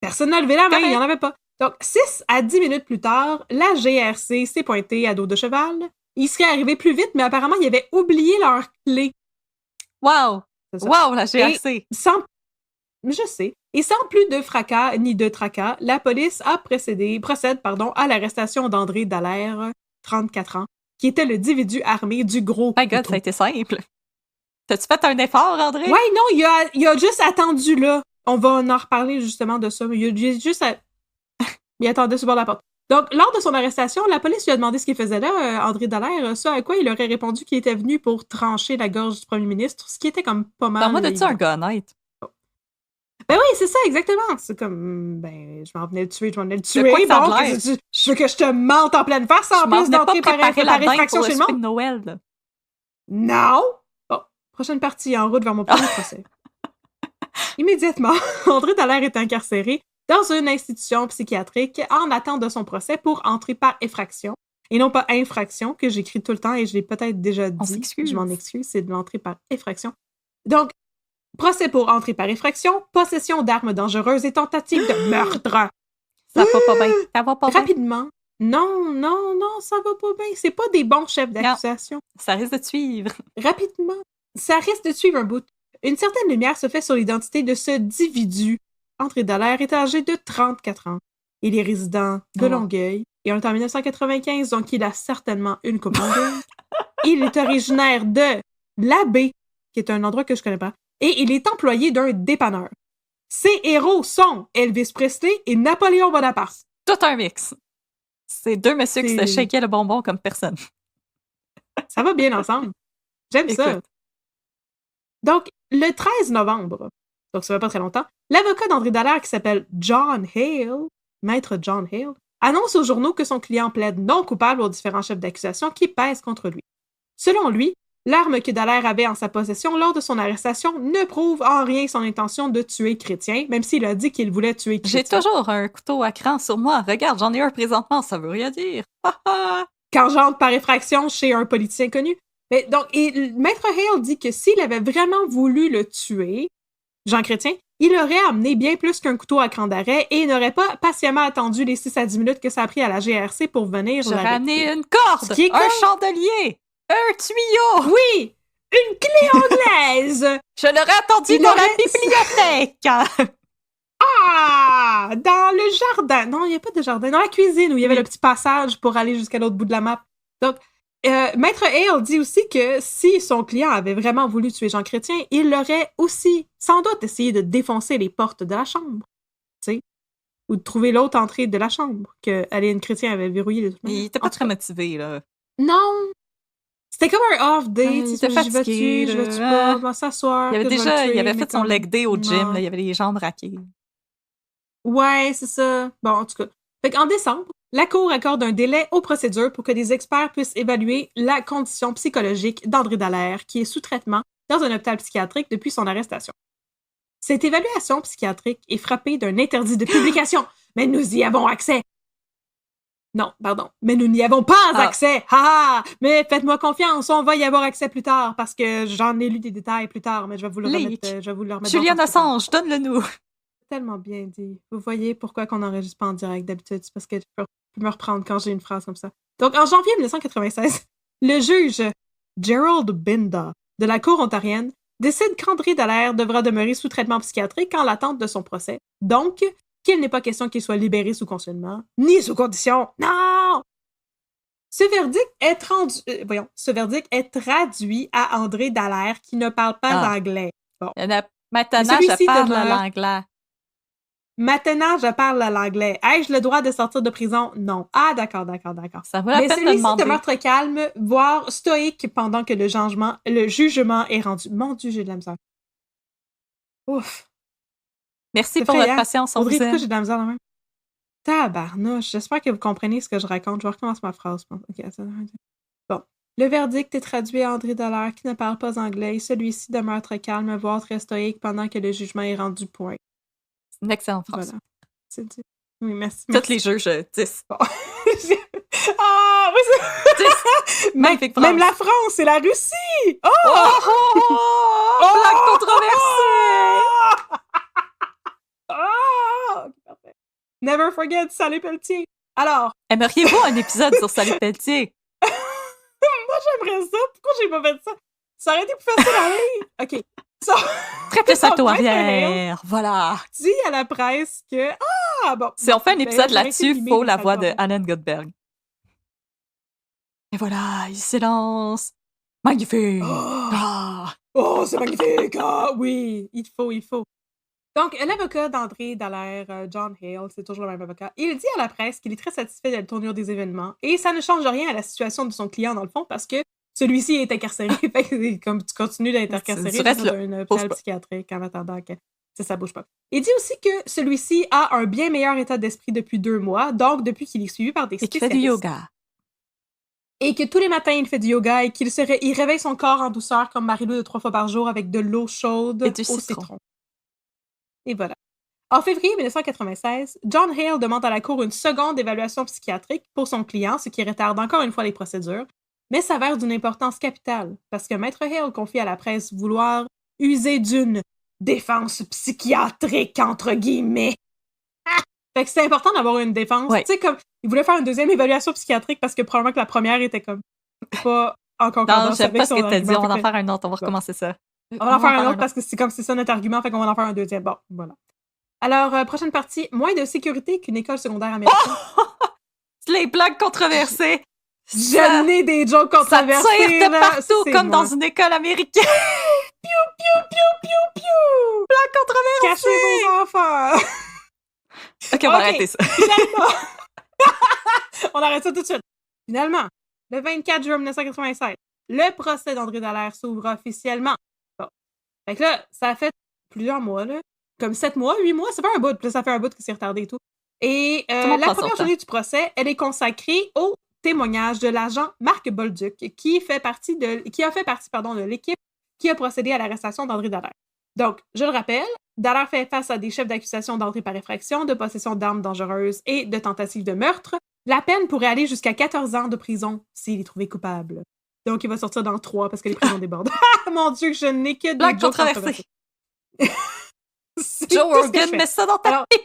Personne n'a levé la main, il n'y en avait pas. Donc, 6 à 10 minutes plus tard, la GRC s'est pointée à dos de cheval. Ils seraient arrivés plus vite, mais apparemment, ils avaient oublié leur clé. Wow! Wow, la GRC! Je sais. Et sans plus de fracas ni de tracas, la police procède à l'arrestation d'André Dallaire, 34 ans, qui était le individu armé du gros couteau. My God, ça a été simple. T'as-tu fait un effort, André? Ouais, non, il a juste attendu là. On va en reparler justement de ça, mais il a juste... Il attendait sur le bord de la porte. Donc, lors de son arrestation, la police lui a demandé ce qu'il faisait là, André Dallaire, ce à quoi il aurait répondu qu'il était venu pour trancher la gorge du premier ministre, ce qui était comme pas mal... Moi, de-tu un gars honnête? Ben oui, c'est ça, exactement. C'est comme, je m'en venais le tuer. Bon, je veux que je te mente en pleine face en plus d'entrer par effraction chez le monde. De Noël, là. Non! Bon, prochaine partie, en route vers mon premier procès. Immédiatement, André Dallaire est incarcéré dans une institution psychiatrique en attente de son procès pour entrer par effraction. Et non pas infraction, que j'écris tout le temps et je l'ai peut-être déjà dit. Je m'en excuse, c'est de l'entrée par effraction. Donc, procès pour entrée par effraction, possession d'armes dangereuses et tentative de meurtre. Ça va pas bien. Ça va pas bien. Rapidement. Non, ça va pas bien. C'est pas des bons chefs d'accusation. Non, ça risque de te suivre. Rapidement. Ça risque de te suivre un bout. Une certaine lumière se fait sur l'identité de ce individu. André Dallaire est âgé de 34 ans. Il est résident de Longueuil. Et on est en 1995, donc il a certainement une coupe longueuil. Il est originaire de l'Abbé, qui est un endroit que je connais pas. Et il est employé d'un dépanneur. Ses héros sont Elvis Presley et Napoléon Bonaparte. Tout un mix. C'est deux messieurs qui se shakaient le bonbon comme personne. Ça va bien ensemble. J'aime ça. Donc, le 13 novembre, donc ça fait pas très longtemps, l'avocat d'André Dallaire qui s'appelle John Hale, maître John Hale, annonce aux journaux que son client plaide non coupable aux différents chefs d'accusation qui pèsent contre lui. Selon lui, l'arme que Dallaire avait en sa possession lors de son arrestation ne prouve en rien son intention de tuer Chrétien, même s'il a dit qu'il voulait tuer Chrétien. J'ai toujours un couteau à cran sur moi. Regarde, j'en ai un présentement, ça veut rien dire. Quand j'entre par effraction chez un politicien connu. Mais donc, et Maître Hale dit que s'il avait vraiment voulu le tuer, Jean Chrétien, il aurait amené bien plus qu'un couteau à cran d'arrêt et n'aurait pas patiemment attendu les 6 à 10 minutes que ça a pris à la GRC pour venir l'arrêter. J'aurais amené une corde, un chandelier. Un tuyau! Oui! Une clé anglaise! Je l'aurais attendu dans la bibliothèque! Ah! Dans le jardin. Non, il n'y a pas de jardin. Dans la cuisine, où il y avait le petit passage pour aller jusqu'à l'autre bout de la map. Donc, Maître Hale dit aussi que si son client avait vraiment voulu tuer Jean Chrétien, il aurait aussi, sans doute, essayé de défoncer les portes de la chambre. Tu sais? Ou de trouver l'autre entrée de la chambre que Aline Chrétien avait verrouillée. Il était pas très motivé, là. Non! C'était comme un off day. Il était fatigué. Je vais-tu pas? On va s'asseoir. Il avait fait son leg day au gym. Là, il avait les jambes raquées. Ouais, c'est ça. Bon, en tout cas. Fait qu'en décembre, la Cour accorde un délai aux procédures pour que des experts puissent évaluer la condition psychologique d'André Dallaire, qui est sous traitement dans un hôpital psychiatrique depuis son arrestation. Cette évaluation psychiatrique est frappée d'un interdit de publication, mais nous y avons accès. Non, pardon. Mais nous n'y avons pas accès! Ha! Mais faites-moi confiance, on va y avoir accès plus tard, parce que j'en ai lu des détails plus tard, mais je vais vous le remettre. Julian Assange, donne-le-nous! Tellement bien dit. Vous voyez pourquoi qu'on n'enregistre pas en direct d'habitude, c'est parce que je peux me reprendre quand j'ai une phrase comme ça. Donc, en janvier 1996, le juge Gerald Binda de la Cour ontarienne décide qu'André Dallaire devra demeurer sous traitement psychiatrique en l'attente de son procès. Donc, qu'il n'est pas question qu'il soit libéré sous confinement, ni sous condition. Non! Ce verdict est traduit à André Dallaire qui ne parle pas anglais. Bon. Maintenant, je parle l'anglais. Maintenant, je parle l'anglais. Ai-je le droit de sortir de prison? Non. Ah, d'accord. Ça vaut la peine de demander. De meurtre calme, voire stoïque pendant que le jugement est rendu. Mon Dieu, j'ai de la misère. Ouf. Merci pour votre patience, on vous aime. Pourquoi j'ai de la misère là même? Tabarnouche. J'espère que vous comprenez ce que je raconte. Je recommence ma phrase. Okay. Bon. Le verdict est traduit à André Dallaire qui ne parle pas anglais. Celui-ci de meurtre calme, voire très stoïque pendant que le jugement est rendu point. C'est une excellente phrase. Voilà. C'est dit. Oui, merci. Tous les juges, 10. Bon. Ah, oui, c'est... Même la France et la Russie! Blague controversée! Parfait. Never forget Sally Pelletier. Alors... Aimeriez-vous un épisode sur Sally Pelletier? Moi, j'aimerais ça. Pourquoi j'ai pas fait ça? Ça aurait été plus facile à lire. OK. Très plus salto arrière. Voilà. Dis à la presse que... bon. Si on fait un épisode là-dessus, il faut la voix de Alan Goldberg. Et voilà, il s'élance. Magnifique! C'est magnifique! Oui, il faut. Donc, l'avocat d'André Dallaire, John Hale, c'est toujours le même avocat, il dit à la presse qu'il est très satisfait de la tournure des événements et ça ne change rien à la situation de son client, dans le fond, parce que celui-ci est incarcéré. Fait que, comme tu continues d'être incarcéré dans un hôpital psychiatrique en attendant que ça bouge pas. Il dit aussi que celui-ci a un bien meilleur état d'esprit depuis 2 mois, donc depuis qu'il est suivi par des spécialistes. Et qu'il fait du yoga. Et que tous les matins, il fait du yoga et il réveille son corps en douceur comme Marie-Lou de 3 fois par jour avec de l'eau chaude et du citron. Et voilà. En février 1996, John Hale demande à la Cour une seconde évaluation psychiatrique pour son client, ce qui retarde encore une fois les procédures, mais s'avère d'une importance capitale, parce que Maître Hale confie à la presse vouloir user d'une défense psychiatrique, entre guillemets. Fait que c'est important d'avoir une défense. Ouais. Tu sais, comme, il voulait faire une deuxième évaluation psychiatrique parce que probablement que la première était comme pas en concordance avec son argument. Non, j'aime pas ce que t'as dit, on va en faire un autre, on va recommencer ça. On va en faire un autre parce que c'est comme c'est ça notre argument, fait qu'on va en faire un deuxième. Bon, voilà. Alors, prochaine partie, moins de sécurité qu'une école secondaire américaine. Les blagues controversées! J'en ai des jokes controversés! Ça tire de partout, comme dans une école américaine! Piou! Blagues controversées! Cachez vos enfants! OK, on va arrêter ça. Finalement, on arrête ça tout de suite. Finalement, le 24 juin 1996, le procès d'André Dallaire s'ouvre officiellement. Bon. Fait que là, ça a fait plusieurs mois, là. Comme 7 mois, 8 mois, ça fait un bout. Puis là, ça fait un bout que c'est retardé et tout. Et la première journée du procès, elle est consacrée au témoignage de l'agent Marc Bolduc, qui a fait partie de l'équipe qui a procédé à l'arrestation d'André Dallaire. Donc, je le rappelle, Dallaire fait face à des chefs d'accusation d'entrée par effraction, de possession d'armes dangereuses et de tentative de meurtre. La peine pourrait aller jusqu'à 14 ans de prison s'il est trouvé coupable. Donc, il va sortir dans 3 parce que les prisons débordent. Mon Dieu, je n'ai que des blagues controversées. Joe Rogan, mets ça dans ta pipe!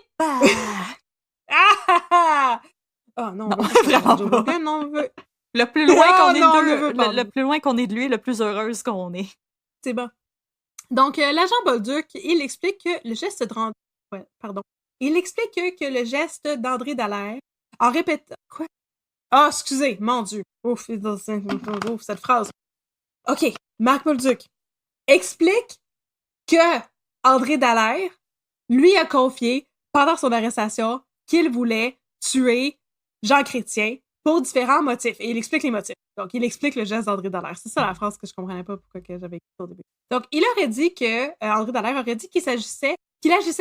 Oh non, vraiment Joe Rogan, on veut... Le plus loin qu'on est non, le plus loin qu'on est de lui, le plus heureuse qu'on est. C'est bon. Donc, l'agent Bolduc, il explique que le geste de Il explique que le geste d'André Dallaire, en répétant... Quoi? Ah, excusez, mon Dieu. Ouf, cette phrase. OK, Marc Bolduc explique que André Dallaire lui a confié, pendant son arrestation, qu'il voulait tuer Jean Chrétien pour différents motifs. Et il explique les motifs. Donc, il explique le geste d'André Dallaire. C'est ça la phrase que je comprenais pas pourquoi que j'avais écrit au début. Donc, il aurait dit que... André Dallaire aurait dit qu'il agissait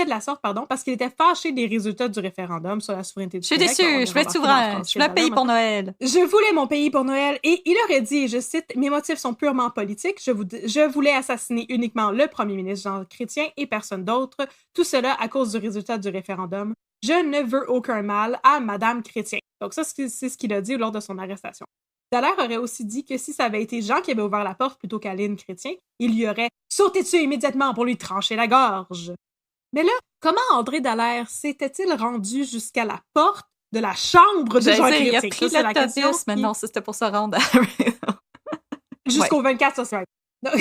de la sorte, parce qu'il était fâché des résultats du référendum sur la souveraineté du Québec. Je suis déçue, je vais être souverain, je veux le pays pour Noël. Je voulais mon pays pour Noël. Et il aurait dit, je cite, « Mes motifs sont purement politiques. Je voulais assassiner uniquement le premier ministre Jean Chrétien et personne d'autre. Tout cela à cause du résultat du référendum. Je ne veux aucun mal à Madame Chrétien. » Donc ça, c'est ce qu'il a dit lors de son arrestation. Dallaire aurait aussi dit que si ça avait été Jean qui avait ouvert la porte plutôt qu'Aline Chrétien, il lui aurait sauté dessus immédiatement pour lui trancher la gorge. Mais là, comment André Dallaire s'était-il rendu jusqu'à la porte de la chambre de Jean Chrétien? Il a pris l'autobus, mais non, c'était pour se rendre jusqu'au 24, ça serait. Donc,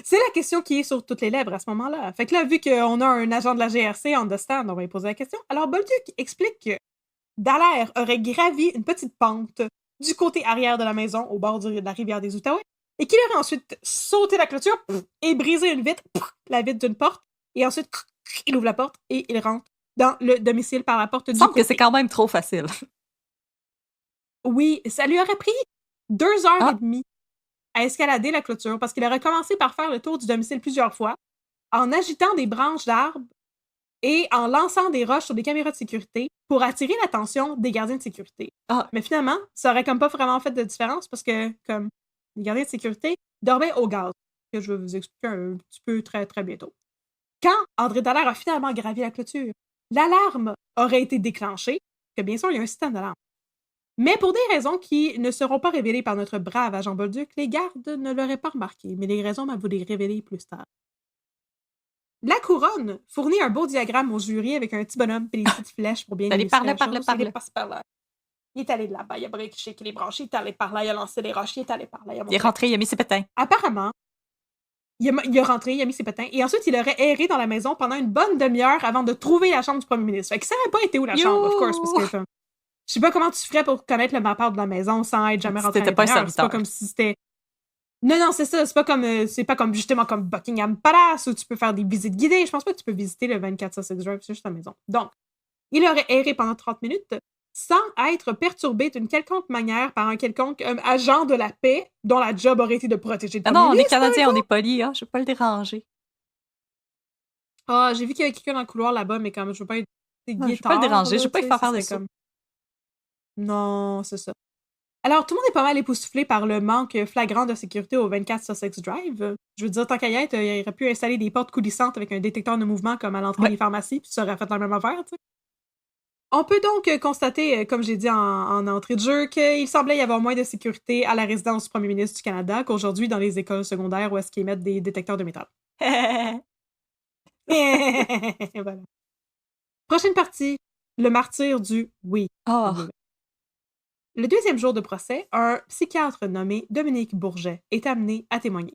c'est la question qui est sur toutes les lèvres à ce moment-là. Fait que là, vu qu'on a un agent de la GRC on the stand, on va lui poser la question. Alors, Bolduc explique que Dallaire aurait gravi une petite pente du côté arrière de la maison, au bord de la rivière des Outaouais, et qu'il aurait ensuite sauté la clôture et brisé une vitre, la vitre d'une porte, et ensuite, il ouvre la porte et il rentre dans le domicile par la porte du côté. Il semble que c'est quand même trop facile. Oui, ça lui aurait pris 2h30 à escalader la clôture, parce qu'il aurait commencé par faire le tour du domicile plusieurs fois, en agitant des branches d'arbres et en lançant des roches sur des caméras de sécurité pour attirer l'attention des gardiens de sécurité. Mais finalement, ça aurait comme pas vraiment fait de différence, parce que, comme, les gardiens de sécurité dormaient au gaz, que je vais vous expliquer un petit peu très, très bientôt. Quand André Dallaire a finalement gravi la clôture, l'alarme aurait été déclenchée, que bien sûr, il y a un système d'alarme. Mais pour des raisons qui ne seront pas révélées par notre brave agent Bolduc, les gardes ne l'auraient pas remarqué, mais les raisons m'ont voulu les révéler plus tard. La couronne fournit un beau diagramme au jury avec un petit bonhomme et des petites flèches pour bien illustrer la chose. Il est passé par là. Il est allé de là-bas, il a briqué les branches, il est allé par là, il a lancé les roches, il est allé par là. Il est rentré, il a mis ses pétins. Apparemment, il est rentré, il a mis ses pétins, et ensuite, il aurait erré dans la maison pendant une bonne demi-heure avant de trouver la chambre du premier ministre. Fait que ça n'aurait pas été où la chambre, of course, parce que je sais pas comment tu ferais pour connaître le mapper de la maison sans être jamais rentré à l'intérieur. C'est pas comme si c'était... Non, c'est ça. C'est pas comme justement comme Buckingham Palace où tu peux faire des visites guidées. Je pense pas que tu peux visiter le 24 Sussex Drive, c'est juste la maison. Donc, il aurait erré pendant 30 minutes sans être perturbé d'une quelconque manière par un quelconque agent de la paix dont la job aurait été de protéger le premier ministre. Non, on est Canadiens, on est polis. Je veux pas le déranger. J'ai vu qu'il y avait quelqu'un dans le couloir là-bas, mais comme je veux pas être guitare. Je veux pas le déranger, je veux pas lui faire faire de ça. Non, c'est ça. Alors, tout le monde est pas mal époustouflé par le manque flagrant de sécurité au 24 Sussex Drive. Je veux dire, tant qu'à y être, il aurait pu installer des portes coulissantes avec un détecteur de mouvement comme à l'entrée des pharmacies, puis ça aurait fait la même affaire, tu sais. On peut donc constater, comme j'ai dit en entrée de jeu, qu'il semblait y avoir moins de sécurité à la résidence du premier ministre du Canada qu'aujourd'hui dans les écoles secondaires où est-ce qu'ils mettent des détecteurs de métal. Voilà. Prochaine partie, le martyr du oui. Le deuxième jour de procès, un psychiatre nommé Dominique Bourget est amené à témoigner.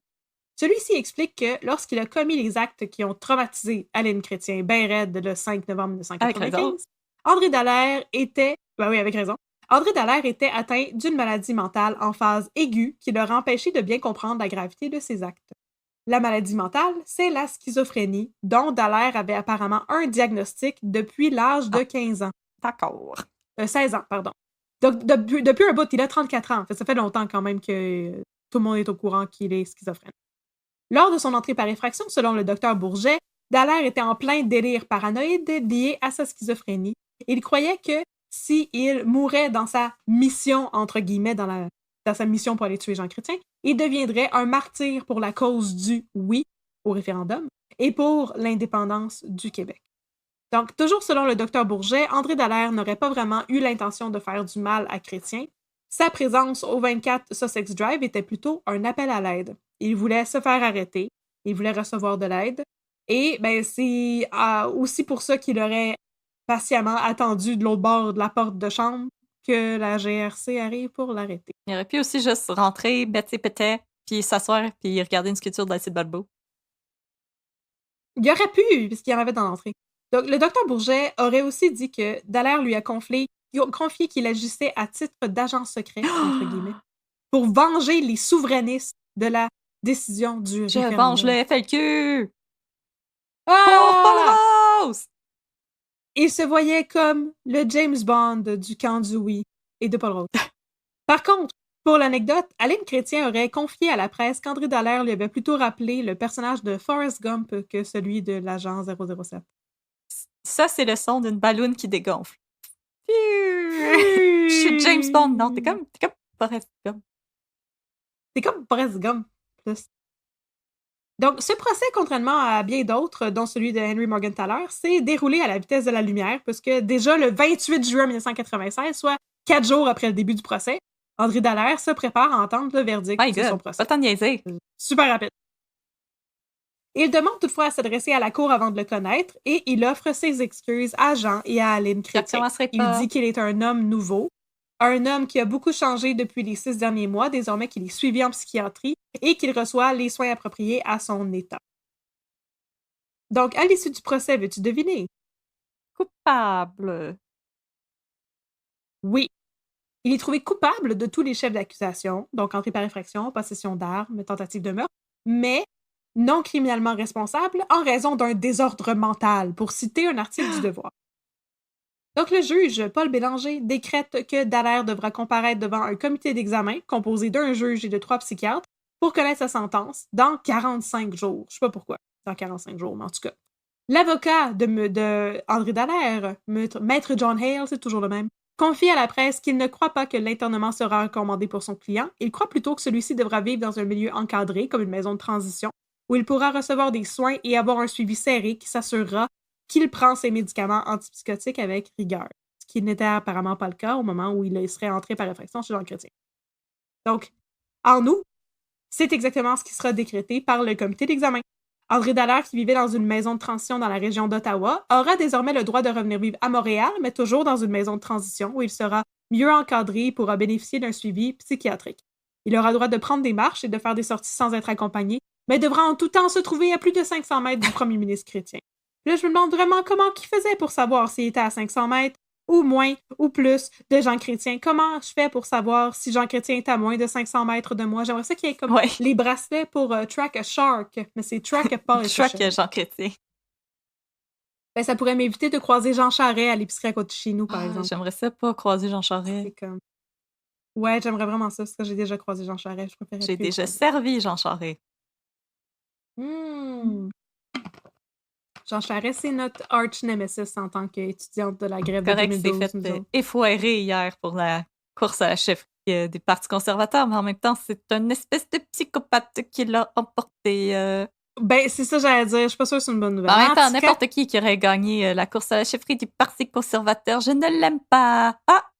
Celui-ci explique que lorsqu'il a commis les actes qui ont traumatisé Aline Chrétien ben raide le 5 novembre 1995, André Dallaire était... avec raison. André Dallaire était atteint d'une maladie mentale en phase aiguë qui leur empêchait de bien comprendre la gravité de ses actes. La maladie mentale, c'est la schizophrénie, dont Dallaire avait apparemment un diagnostic depuis l'âge de 15 ans. D'accord. 16 ans, pardon. Donc, depuis un bout, il a 34 ans. Ça fait longtemps quand même que tout le monde est au courant qu'il est schizophrène. Lors de son entrée par effraction, selon le docteur Bourget, Dallaire était en plein délire paranoïde lié à sa schizophrénie. Il croyait que s'il mourait dans sa mission, entre guillemets, dans sa mission pour aller tuer Jean Chrétien, il deviendrait un martyr pour la cause du oui au référendum et pour l'indépendance du Québec. Donc, toujours selon le docteur Bourget, André Dallaire n'aurait pas vraiment eu l'intention de faire du mal à Chrétien. Sa présence au 24 Sussex Drive était plutôt un appel à l'aide. Il voulait se faire arrêter, il voulait recevoir de l'aide, et c'est aussi pour ça qu'il aurait patiemment attendu de l'autre bord de la porte de chambre que la GRC arrive pour l'arrêter. Il aurait pu aussi juste rentrer, mettre ses pétais, puis s'asseoir, puis regarder une sculpture d'Alcide Balbo. Il aurait pu, puisqu'il y en avait dans l'entrée. Donc, le docteur Bourget aurait aussi dit que Dallaire lui a confié qu'il agissait à titre d'agent secret, entre guillemets, pour venger les souverainistes de la décision du référendum. Je venge le FLQ! Ah! Paul Rose! Il se voyait comme le James Bond du camp du oui et de Paul Rose. Par contre, pour l'anecdote, Aline Chrétien aurait confié à la presse qu'André Dallaire lui avait plutôt rappelé le personnage de Forrest Gump que celui de l'agent 007. Ça, c'est le son d'une balloune qui dégonfle. Je suis James Bond, non? T'es comme Forrest Gump. T'es comme Forrest Gump, plus. Donc, ce procès, contrairement à bien d'autres, dont celui de Henry Morgentaler, s'est déroulé à la vitesse de la lumière, puisque déjà le 28 juin 1996, soit 4 jours après le début du procès, André Dallaire se prépare à entendre le verdict de son procès. Pas tant niaiser. Super rapide. Il demande toutefois à s'adresser à la cour avant de le connaître et il offre ses excuses à Jean et à Aline Chrétien. Il dit qu'il est un homme nouveau, un homme qui a beaucoup changé depuis les 6 derniers mois, désormais qu'il est suivi en psychiatrie et qu'il reçoit les soins appropriés à son état. Donc, à l'issue du procès, veux-tu deviner? Coupable. Oui. Il est trouvé coupable de tous les chefs d'accusation, donc entrée par effraction, possession d'armes, tentative de meurtre, mais non criminellement responsable en raison d'un désordre mental, pour citer un article du Devoir. Donc le juge, Paul Bélanger, décrète que Dallaire devra comparaître devant un comité d'examen composé d'un juge et de 3 psychiatres pour connaître sa sentence dans 45 jours. Je sais pas pourquoi, dans 45 jours, mais en tout cas. L'avocat de André Dallaire, Maître John Hale, c'est toujours le même, confie à la presse qu'il ne croit pas que l'internement sera recommandé pour son client. Il croit plutôt que celui-ci devra vivre dans un milieu encadré, comme une maison de transition, où il pourra recevoir des soins et avoir un suivi serré qui s'assurera qu'il prend ses médicaments antipsychotiques avec rigueur. Ce qui n'était apparemment pas le cas au moment où il serait entré par effraction chez Jean Chrétien. Donc, en août, c'est exactement ce qui sera décrété par le comité d'examen. André Dallaire, qui vivait dans une maison de transition dans la région d'Ottawa, aura désormais le droit de revenir vivre à Montréal, mais toujours dans une maison de transition où il sera mieux encadré et pourra bénéficier d'un suivi psychiatrique. Il aura le droit de prendre des marches et de faire des sorties sans être accompagné, mais devra en tout temps se trouver à plus de 500 mètres du premier ministre Chrétien. Là, je me demande vraiment comment il faisait pour savoir s'il était à 500 mètres, ou moins, ou plus de Jean Chrétien. Comment je fais pour savoir si Jean Chrétien est à moins de 500 mètres de moi? J'aimerais ça qu'il y ait comme les bracelets pour Track a Shark, mais c'est Track a Paul. Track a Jean Chrétien. Ben, ça pourrait m'éviter de croiser Jean Charest à l'épicerie à côté de chez nous, par exemple. J'aimerais ça pas croiser Jean Charest. C'est comme... Ouais, j'aimerais vraiment ça, parce que j'ai déjà croisé Jean Charest. J'ai déjà servi Jean Charest. Jean Charest, c'est notre arch nemesis en tant qu'étudiante de la grève de 2012. Correct, c'est fait effoirer hier pour la course à la chefferie des partis conservateurs, mais en même temps, c'est une espèce de psychopathe qui l'a emporté. Ben, c'est ça que j'allais dire. Je suis pas sûre que c'est une bonne nouvelle. En même temps, n'importe qui aurait gagné la course à la chefferie du Parti conservateur, je ne l'aime pas. Ah!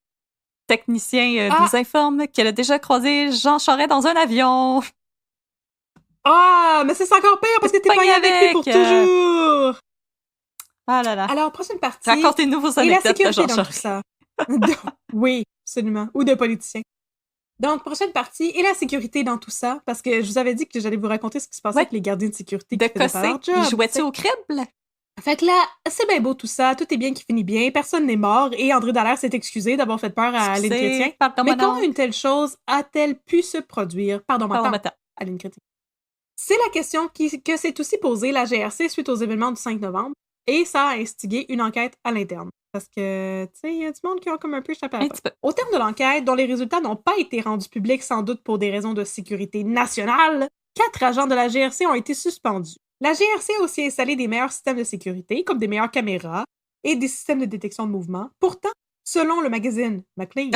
Technicien nous informe qu'elle a déjà croisé Jean Charest dans un avion. Ah, mais c'est encore pire parce que t'es pogné avec lui pour toujours. Ah là là. Alors, prochaine partie. Racontez-nous vos anecdotes de Jean Charest. Oui, absolument. Ou de politiciens. Donc, prochaine partie, et la sécurité dans tout ça, parce que je vous avais dit que j'allais vous raconter ce qui se passait avec les gardiens de sécurité qui faisaient pas leur job. Ils jouaient-tu au crible? Fait que là, c'est bien beau tout ça, tout est bien qui finit bien, personne n'est mort, et André Dallaire s'est excusé d'avoir fait peur à Aline Chrétien. Mais comment une telle chose a-t-elle pu se produire? Pardon, Aline Chrétien. C'est la question que s'est aussi posée la GRC suite aux événements du 5 novembre, et ça a instigé une enquête à l'interne. Parce que, tu sais, il y a du monde qui a comme un peu échappé à la fin. Au terme de l'enquête, dont les résultats n'ont pas été rendus publics sans doute pour des raisons de sécurité nationale, 4 agents de la GRC ont été suspendus. La GRC a aussi installé des meilleurs systèmes de sécurité, comme des meilleures caméras et des systèmes de détection de mouvement. Pourtant, selon le magazine McLean,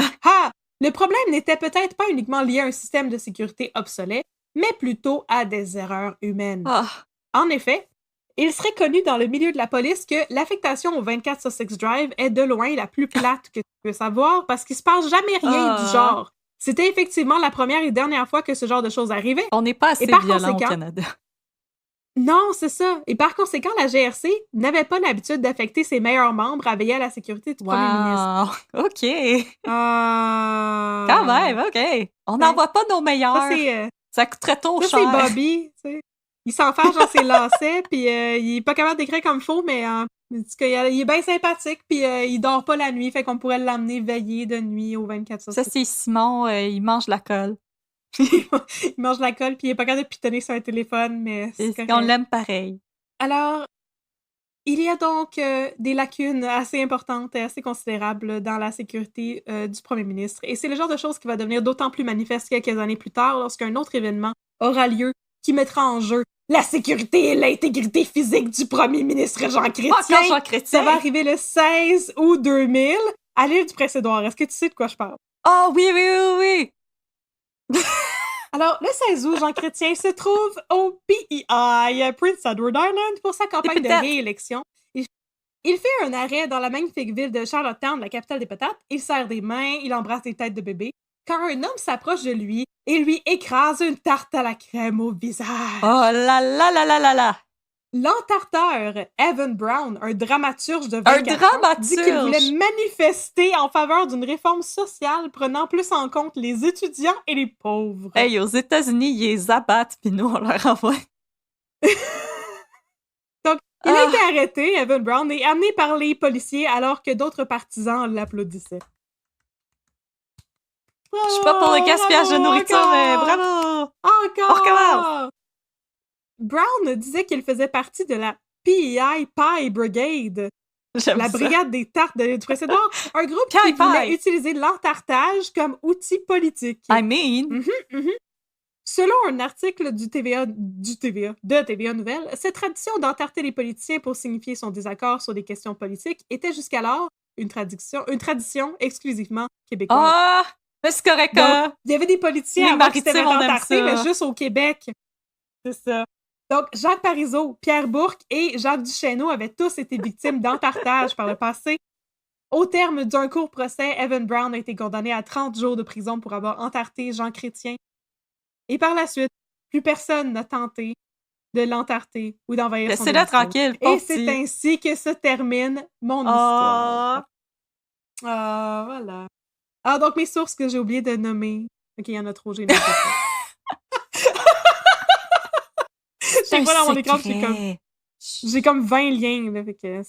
le problème n'était peut-être pas uniquement lié à un système de sécurité obsolète, mais plutôt à des erreurs humaines. En effet, il serait connu dans le milieu de la police que l'affectation au 24 Sussex Drive est de loin la plus plate que tu peux savoir parce qu'il se passe jamais rien du genre. C'était effectivement la première et dernière fois que ce genre de choses arrivait. On n'est pas assez violent au Canada. Non, c'est ça. Et par conséquent, la GRC n'avait pas l'habitude d'affecter ses meilleurs membres à veiller à la sécurité du premier ministre. OK. Ah. Quand même, OK. On n'envoie pas nos meilleurs. Ça, c'est... Ça coûterait trop ça, cher. c'est Bobby, tu sais. Il s'enferme dans ses lacets, puis il est pas capable d'écrire comme il faut, mais il dit qu'il est bien sympathique, puis il dort pas la nuit, fait qu'on pourrait l'amener veiller de nuit au 24 heures. Ça, c'est Simon, il mange la colle. Il mange la colle, puis il est pas capable de pitonner sur un téléphone, mais c'est correct. On l'aime pareil. Alors, il y a donc des lacunes assez importantes et assez considérables dans la sécurité du premier ministre. Et c'est le genre de chose qui va devenir d'autant plus manifeste quelques années plus tard, lorsqu'un autre événement aura lieu qui mettra en jeu la sécurité et l'intégrité physique du premier ministre Jean Chrétien. Encore Jean Chrétien! Ça va arriver le 16 août 2000 à l'île du Prince-Édouard. Est-ce que tu sais de quoi je parle? Oh oui, oui, oui, oui! Alors, le 16 août, Jean Chrétien se trouve au PEI, Prince Edward Island, pour sa campagne de réélection. Il fait un arrêt dans la magnifique ville de Charlottetown, la capitale des patates. Il serre des mains, il embrasse des têtes de bébés, quand un homme s'approche de lui et lui écrase une tarte à la crème au visage. Oh là là là là là là! L'entarteur Evan Brown, un dramaturge de 24 ans, dit qu'il voulait manifester en faveur d'une réforme sociale prenant plus en compte les étudiants et les pauvres. Hey, aux États-Unis, ils les abattent, puis nous, on leur envoie. Donc, il a été arrêté, Evan Brown, et amené par les policiers alors que d'autres partisans l'applaudissaient. Je suis pas pour le gaspillage de nourriture, mais bravo! Encore! On recommence! Brown disait qu'il faisait partie de la PEI Pie Brigade, la brigade des tartes du Prince-Édouard, un groupe qui voulait utiliser l'entartage comme outil politique. I mean... Selon un article de TVA Nouvelle, cette tradition d'entarter les politiciens pour signifier son désaccord sur des questions politiques était jusqu'alors une tradition exclusivement québécoise. Ah! Mais c'est correct, donc, il y avait des politiciens avant qui s'étaient entartés, mais juste au Québec. C'est ça. Donc, Jacques Parizeau, Pierre Bourque et Jacques Duchesneau avaient tous été victimes d'entartage par le passé. Au terme d'un court procès, Evan Brown a été condamné à 30 jours de prison pour avoir entarté Jean Chrétien. Et par la suite, plus personne n'a tenté de l'entarter ou d'envahir son domicile. Laissez-le tranquille, et c'est ainsi que se termine mon histoire. Ah, voilà. Ah, donc mes sources que j'ai oublié de nommer. Ok, il y en a trop, j'ai noté ça. Je vois dans mon écran, j'ai comme 20 liens. Là, fait que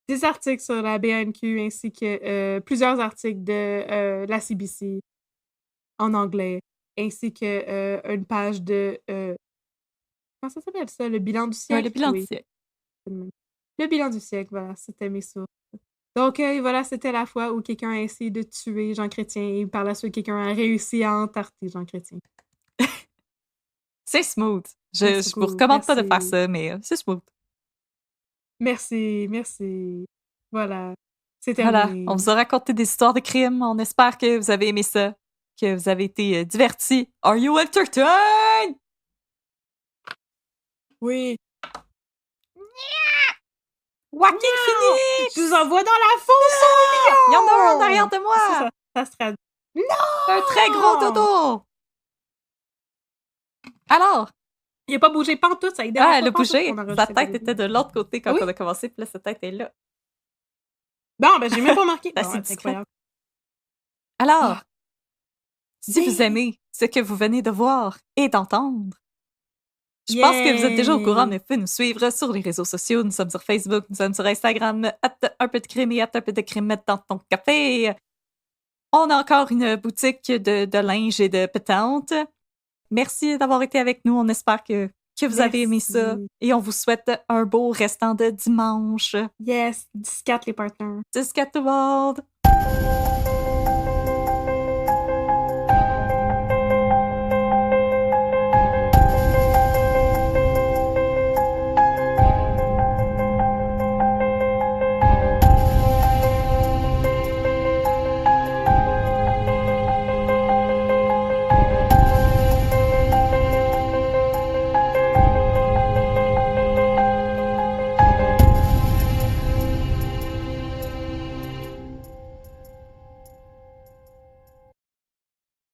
des articles sur la BANQ ainsi que plusieurs articles de la CBC en anglais, ainsi que une page de... comment ça s'appelle ça? Le bilan du siècle? Le bilan du siècle. Le bilan du siècle, voilà, c'était mes sources. Donc, voilà, c'était la fois où quelqu'un a essayé de tuer Jean Chrétien et par la suite, quelqu'un a réussi à entarter Jean Chrétien. C'est smooth. Je vous recommande pas de faire ça, mais c'est smooth. Merci. Voilà. C'est terminé. Voilà, on vous a raconté des histoires de crimes. On espère que vous avez aimé ça, que vous avez été divertis. Are you entertained? Oui. Joaquin Phoenix! Je vous envoie dans la fosse au lion! Il y en a un en arrière de moi! Ça se traduit. Non! Un très gros dodo! Alors? Il n'a pas bougé pantoute, ça aidait. Ah, elle a bougé. Sa tête était de l'autre côté quand on a commencé, puis là, sa tête est là. Bon, ben, j'ai même pas marqué. C'est incroyable. Alors, si vous aimez ce que vous venez de voir et d'entendre, je pense que vous êtes déjà au courant, mais vous pouvez nous suivre sur les réseaux sociaux. Nous sommes sur Facebook, nous sommes sur Instagram, un peu de crème et un peu de crème dans ton café. On a encore une boutique de linge et de pétantes. Merci d'avoir été avec nous. On espère que vous avez aimé ça. Et on vous souhaite un beau restant de dimanche. Yes, 10-4 les partenaires. 10-4 tout le monde!